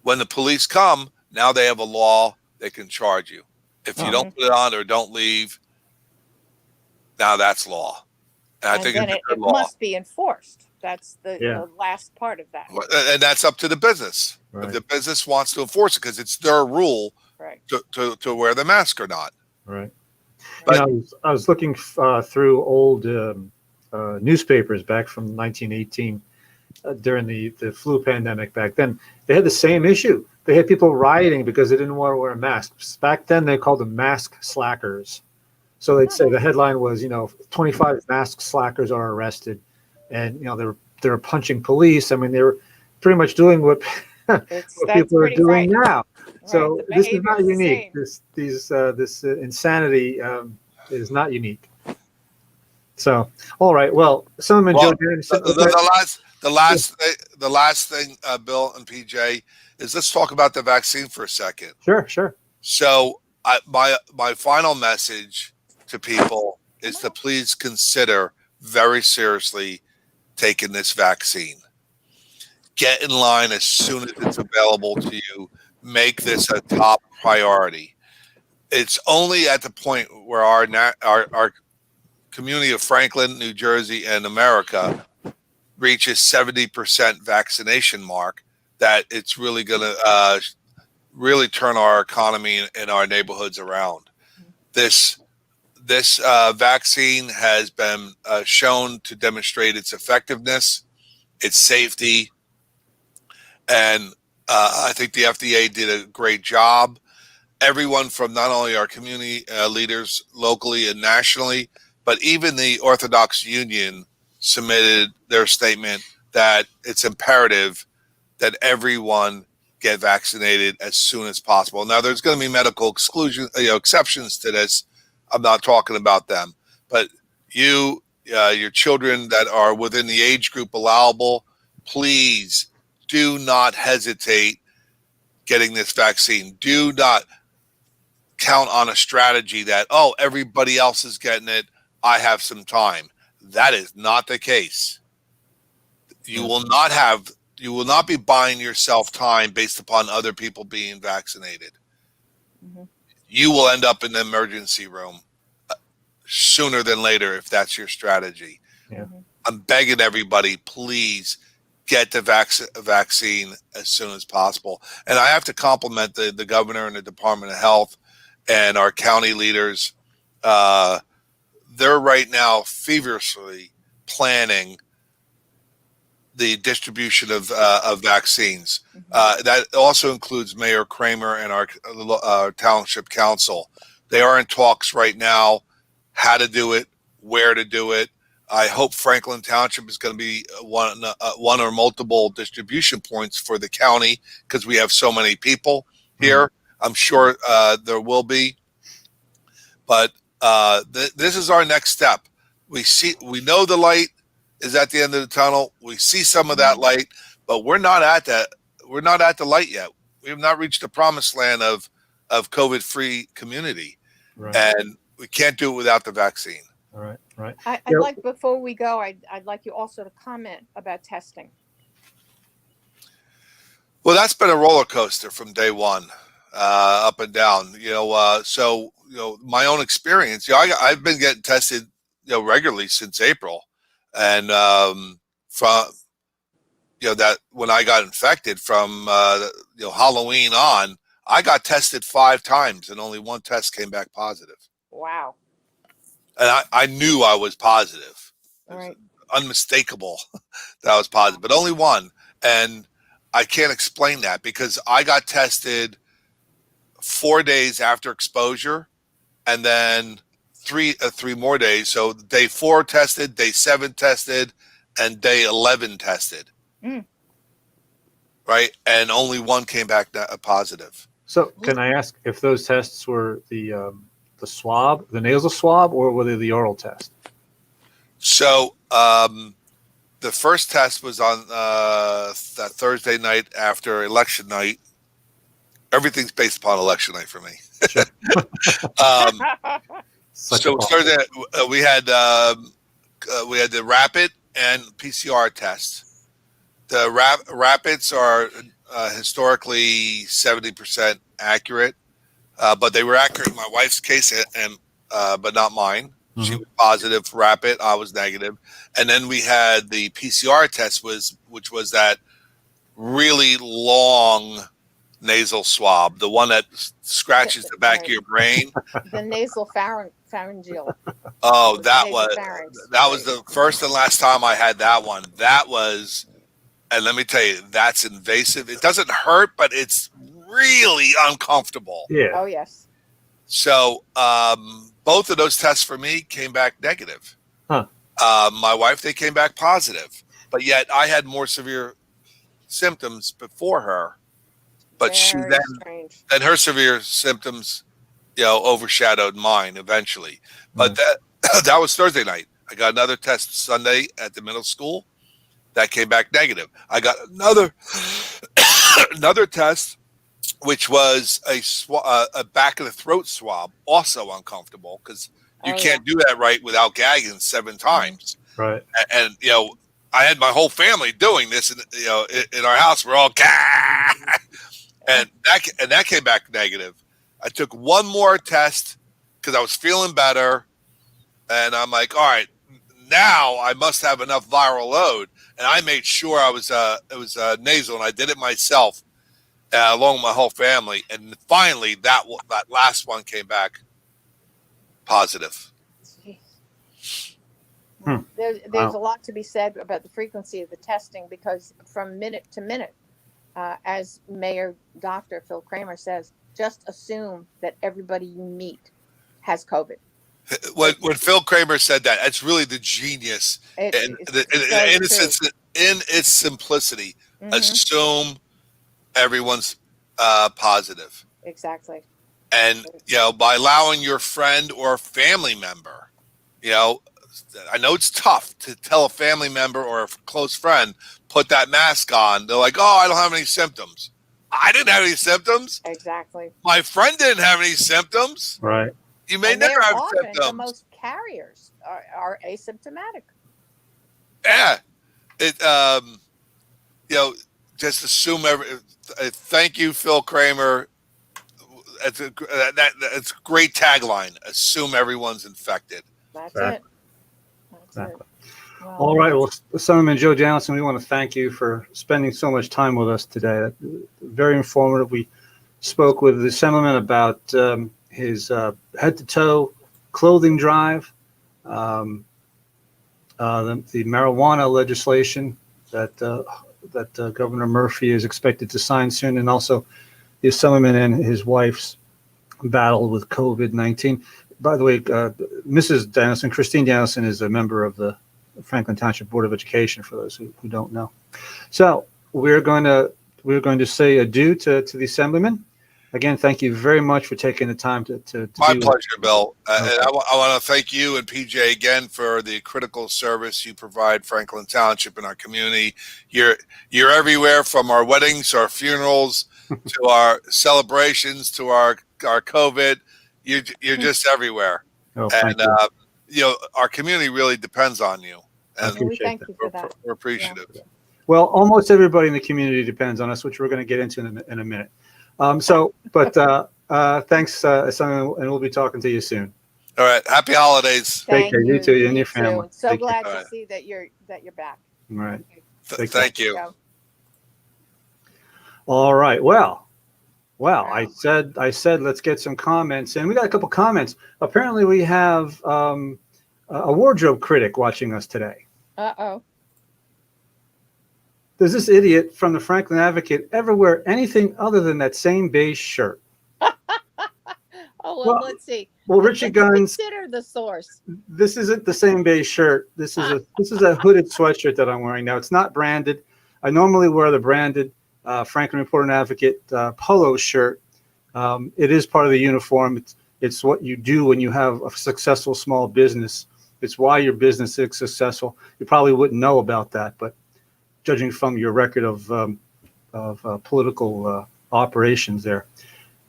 when the police come, now they have a law, they can charge you. If you don't put it on or don't leave, now that's law. And I think it's a good law. Must be enforced. That's the last part of that. And that's up to the business. Right. If the business wants to enforce it, because it's their rule to wear the mask or not. Right. But, you know, I was looking through old newspapers back from 1918 during the flu pandemic back then. They had the same issue. They had people rioting because they didn't want to wear masks. Back then, they called them mask slackers. So they'd say the headline was, you know, 25 mask slackers are arrested. And, you know, they were punching police. I mean, they were pretty much doing what people are doing now. Right. So this is not unique. This insanity is not unique. So, all right. Well, Assemblyman Joe Danielsen. The last thing, Bill and PJ, is let's talk about the vaccine for a second. Sure. So, my final message to people is to please consider very seriously taking this vaccine. Get in line as soon as it's available to you. Make this a top priority. It's only at the point where our community of Franklin, New Jersey, and America reaches 70% vaccination mark that it's really going to really turn our economy and our neighborhoods around. This vaccine has been shown to demonstrate its effectiveness, its safety, and I think the FDA did a great job. Everyone from not only our community leaders locally and nationally, but even the Orthodox Union submitted their statement that it's imperative that everyone get vaccinated as soon as possible. Now, there's going to be medical exceptions to this. I'm not talking about them, but your children that are within the age group allowable, please do not hesitate getting this vaccine. Do not count on a strategy that, oh, everybody else is getting it, I have some time. That is not the case. You will not be buying yourself time based upon other people being vaccinated. You will end up in the emergency room sooner than later if that's your strategy. I'm begging everybody, please get the vaccine as soon as possible. And I have to compliment the governor and the Department of Health and our county leaders. They're right now feverishly planning the distribution of vaccines. That also includes Mayor Kramer and our township council. They are in talks right now, how to do it, where to do it. I hope Franklin Township is going to be one or multiple distribution points for the county because we have so many people here. I'm sure there will be, but this is our next step. We know the light is at the end of the tunnel. We see some of that light, but we're not at that. We're not at the light yet. We have not reached the promised land of COVID-free community, Right. and we can't do it without the vaccine. All right. Right. I'd Yeah. like, before we go, I'd like you also to comment about testing. Well, that's been a roller coaster from day one, up and down. So my own experience. I've been getting tested, regularly since April, and from that when I got infected from Halloween on, I got tested 5 times, and only one test came back positive. Wow. And I knew I was positive. All right. Unmistakable that I was positive, but only one. And I can't explain that because I got tested 4 days after exposure, and then three more days. So day 4 tested, day 7 tested, and day 11 tested. Right, and only one came back positive. So can I ask if those tests were the swab, the nasal swab, or were they the oral test? So the first test was on that Thursday night after election night. Everything's based upon election night for me. Sure. So Thursday we had the rapid and PCR tests. The rapids are historically 70% accurate, but they were accurate in my wife's case, but not mine. Mm-hmm. She was positive for rapid. I was negative. And then we had the PCR test, which was that really long nasal swab, the one that scratches the back of your brain. The nasal pharyngeal. Oh, that was the first and last time I had that one. That was. And let me tell you, that's invasive. It doesn't hurt, but it's really uncomfortable. Yeah. Oh, yes. So both of those tests for me came back negative. Huh. My wife, they came back positive. But yet I had more severe symptoms before her. But then her severe symptoms, overshadowed mine eventually. But that was Thursday night. I got another test Sunday at the middle school. That came back negative. I got another test, which was a back of the throat swab, also uncomfortable because you can't do that right without gagging 7 times. Right. And I had my whole family doing this, in our house. We're all gah! and that came back negative. I took one more test because I was feeling better, and I'm like, all right, now I must have enough viral load. And I made sure it was nasal, and I did it myself, along with my whole family. And finally, that last one came back positive. There's a lot to be said about the frequency of the testing because from minute to minute, as Mayor Dr. Phil Kramer says, just assume that everybody you meet has COVID. When Phil Kramer said that, it's really the genius in its simplicity. Mm-hmm. Assume everyone's positive. Exactly. And by allowing your friend or family member, I know it's tough to tell a family member or a close friend put that mask on. They're like, "Oh, I don't have any symptoms." I didn't have any symptoms. Exactly. My friend didn't have any symptoms. Right. You may never have symptoms. The most carriers are asymptomatic. Yeah, just assume thank you, Phil Kramer. It's a great tagline. Assume everyone's infected. That's it. Exactly. Well, all right. Well, Assemblyman Joe Danielsen, we want to thank you for spending so much time with us today. Very informative. We spoke with the Assemblyman about his head-to-toe clothing drive, the marijuana legislation that Governor Murphy is expected to sign soon, and also the Assemblyman and his wife's battle with COVID-19. By the way, Mrs. Danielsen, Christine Danielsen, is a member of the Franklin Township Board of Education, for those who don't know. So we're going to say adieu to the Assemblyman. Again, thank you very much for taking the time to My be with pleasure, Bill. Okay. And I want to thank you and PJ again for the critical service you provide Franklin Township and our community. You're everywhere, from our weddings to our funerals to our celebrations to our COVID. You're just everywhere. Oh, thank you. Our community really depends on you. I And We appreciate thank that. you for that. we're appreciative. Well, almost everybody in the community depends on us, which we're going to get into in a minute. Thanks, Assemblyman, and we'll be talking to you soon. All right. Happy holidays. Take care. You too, and your family. Too. So Take care. glad to All right. see that you're back. All right. Okay. Thank you. Go. All right. Well, Wow. I said let's get some comments, and we got a couple comments. Apparently, we have a wardrobe critic watching us today. Uh-oh. Does this idiot from the Franklin Advocate ever wear anything other than that same beige shirt? Oh, Well, let's see. Well, Richard Let's Guns, consider the source. this isn't the same beige shirt. This is a hooded sweatshirt that I'm wearing now. It's not branded. I normally wear the branded Franklin Reporter and Advocate polo shirt. It is part of the uniform. It's what you do when you have a successful small business. It's why your business is successful. You probably wouldn't know about that, but judging from your record of political operations there.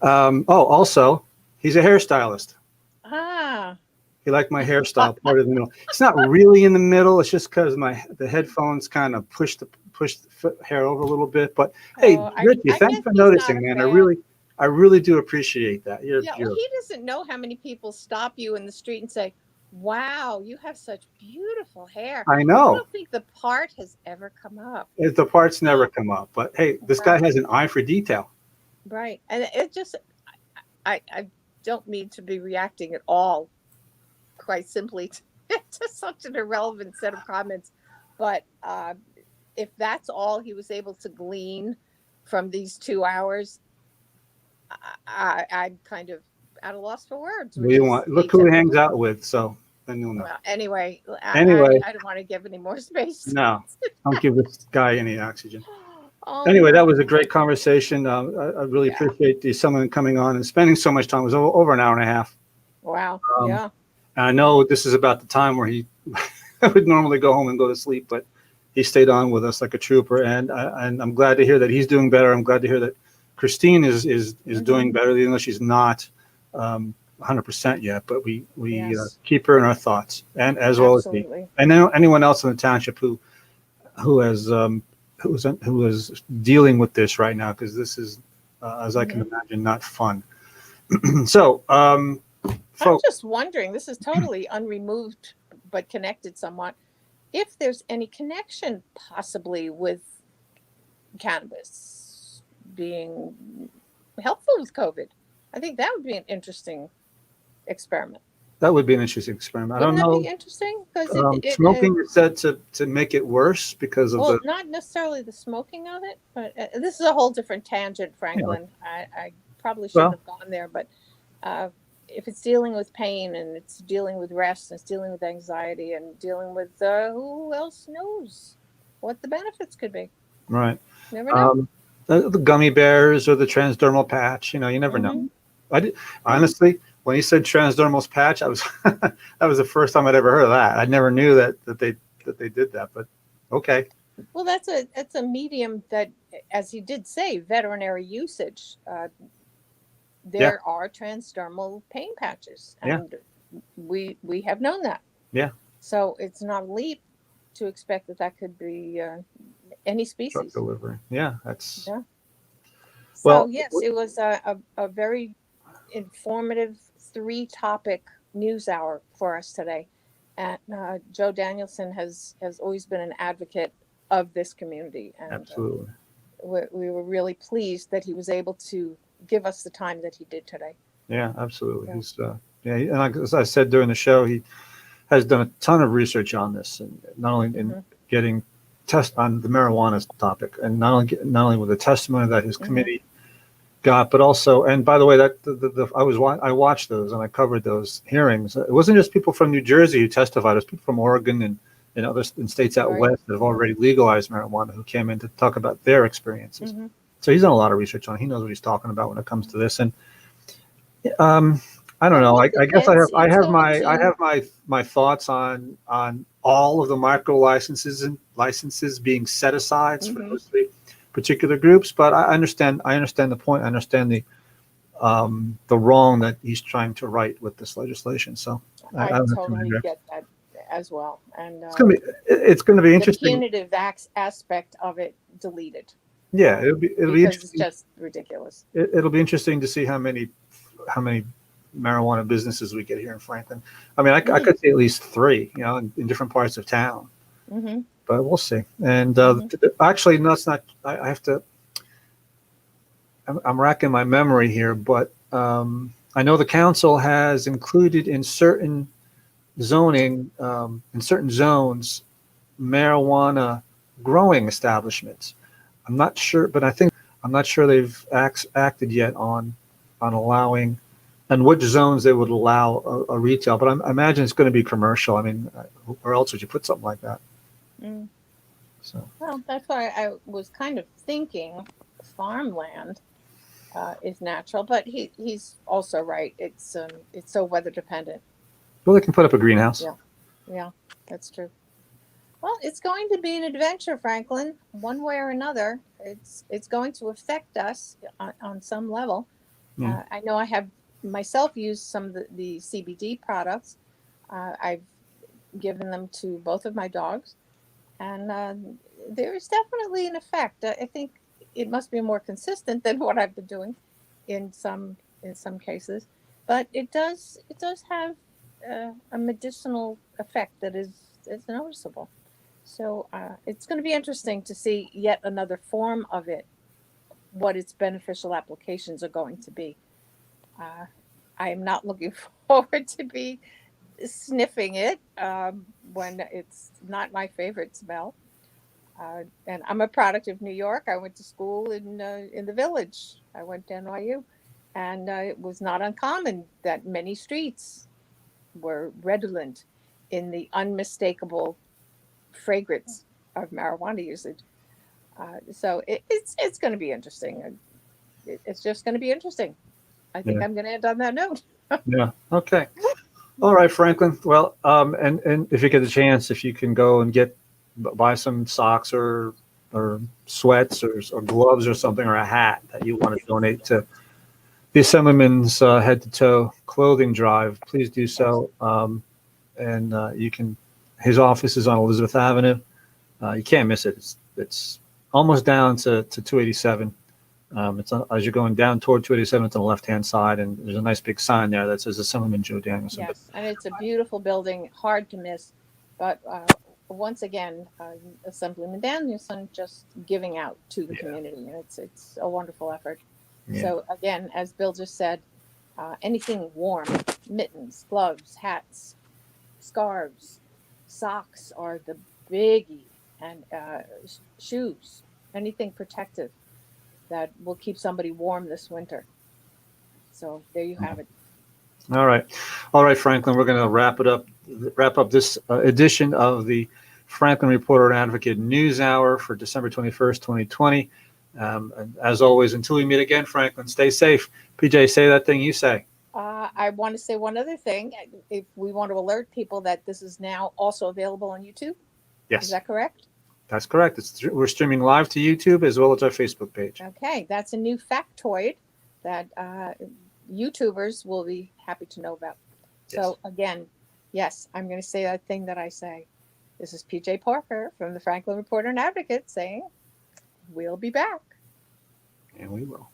Also, he's a hairstylist. Ah. He liked my hairstyle part of the middle. It's not really in the middle. It's just because the headphones kind of push the hair over a little bit. But hey, Richie, thanks for noticing, man. I really do appreciate that. Well, he doesn't know how many people stop you in the street and say, "Wow, you have such beautiful hair." I know. I don't think the part has ever come up. The parts never come up. But hey, this guy has an eye for detail. Right. And it just, I don't mean to be reacting at all, quite simply, to such an irrelevant set of comments. But if that's all he was able to glean from these 2 hours, I'm kind of at a loss for words. Look who he hangs out with, so then you'll know. Well, anyway, I don't want to give any more space. No, don't give this guy any oxygen. Oh, Anyway, that was a great conversation. I really appreciate someone coming on and spending so much time. It was over an hour and a half. Wow. Yeah. And I know this is about the time where he would normally go home and go to sleep, but he stayed on with us like a trooper. And I'm glad to hear that he's doing better. I'm glad to hear that Christine is doing better, even though she's not 100% yet. But we keep her in our thoughts, and as well as me, and then anyone else in the township who is dealing with this right now, because this is, as I can imagine, not fun. So, I'm folks, just wondering, this is totally unremoved but connected somewhat, if there's any connection possibly with cannabis being helpful with COVID. I think that would be an interesting experiment. that would be an interesting experiment. I don't know. Wouldn't that be interesting? Because smoking is said to make it worse because of the. Not necessarily the smoking of it, but this is a whole different tangent, Franklin. I probably shouldn't have gone there, but if it's dealing with pain and it's dealing with rest and it's dealing with anxiety and dealing with who else knows what the benefits could be. Right. Never know. The gummy bears or the transdermal patch, you never know. Honestly, when he said transdermal patch, I was that was the first time I'd ever heard of that. I never knew that they did that, but okay. Well, it's a medium that, as he did say, veterinary usage. There are transdermal pain patches, and we have known that. Yeah. So it's not a leap to expect that could be any species. Drug delivery. Yeah, that's. Yeah. So well, yes, it was a very informative 3-topic news hour for us today. And Joe Danielsen has always been an advocate of this community. And, absolutely. We were really pleased that he was able to give us the time that he did today. Yeah, absolutely. Yeah. He's and like, as I said during the show, he has done a ton of research on this, and not only in getting test on the marijuana topic, and not only with the testimony that his committee got, but also, and by the way, that I watched those and I covered those hearings. It wasn't just people from New Jersey who testified; it was people from Oregon in states out Right. west that have already legalized marijuana who came in to talk about their experiences. Mhm. So he's done a lot of research on it. He knows what he's talking about when it comes to this. And I don't Well, know. with I the guess kids, it's going I to. have my thoughts on all of the micro licenses being set aside for Mhm. those three particular groups. But I understand the point. I understand the wrong that he's trying to right with this legislation. So I I don't have too many totally there. get that as well. And It's gonna be the interesting. punitive aspect of it deleted, Yeah, it'll be because it's interesting. just ridiculous. It'll be interesting to see how many marijuana businesses we get here in Franklin. I mean, I Mm. could say at least three, in different parts of town, Mm-hmm. but we'll see. And Mm-hmm. actually, no, it's not. I have to. I'm racking my memory here, but I know the council has included in certain zoning, in certain zones, marijuana growing establishments. I'm not sure, but I'm not sure they've acted yet on allowing and which zones they would allow a retail. But I imagine it's going to be commercial. I mean, where else would you put something like that? Mm. So Well, that's why I was kind of thinking farmland is natural, but he's also right. It's so weather dependent. well, they can put up a greenhouse. Yeah, yeah, that's true. Well, it's going to be an adventure, Franklin, one way or another. It's going to affect us on some level. Yeah. I know I have myself used some of the CBD products. I've given them to both of my dogs, and there is definitely an effect. I think it must be more consistent than what I've been doing in some cases, but it does have a medicinal effect that is noticeable. So it's going to be interesting to see yet another form of it, what its beneficial applications are going to be. Uh, I am not looking forward to be sniffing it when it's not my favorite smell. And I'm a product of New York. I went to school in the Village. I went to NYU, and it was not uncommon that many streets were redolent in the unmistakable fragrance of marijuana usage. So it's going to be interesting. It's just going to be interesting. I think Yeah. I'm going to end on that note. Yeah. Okay. All right, Franklin. Well, and if you get the chance, if you can go and buy some socks or sweats or gloves or something or a hat that you want to donate to the Assemblyman's head to toe clothing drive, please do so. And you can. His office is on Elizabeth Avenue. You can't miss it. It's almost down to 287. It's as you're going down toward 287, it's on the left-hand side, and there's a nice big sign there that says Assemblyman Joe Danielsen. Yes, and it's a beautiful building, hard to miss. But once again, Assemblyman Danielsen just giving out to the community, and it's a wonderful effort. Yeah. So again, as Bill just said, anything warm, mittens, gloves, hats, scarves, socks are the biggie, and shoes, anything protective that will keep somebody warm this winter. So there you have it. All right, Franklin. We're going to wrap up this edition of the Franklin Reporter and Advocate News Hour for December 21st, 2020. And as always, until we meet again, Franklin, stay safe. PJ, say that thing you say. I want to say one other thing. If we want to alert people that this is now also available on YouTube, Yes, is that correct? that's correct. We're streaming live to YouTube as well as our Facebook page. Okay, that's a new factoid that YouTubers will be happy to know about. So again, yes, I'm going to say that thing that I say. This is PJ Parker from the Franklin Reporter and Advocate saying, we'll be back. And we will.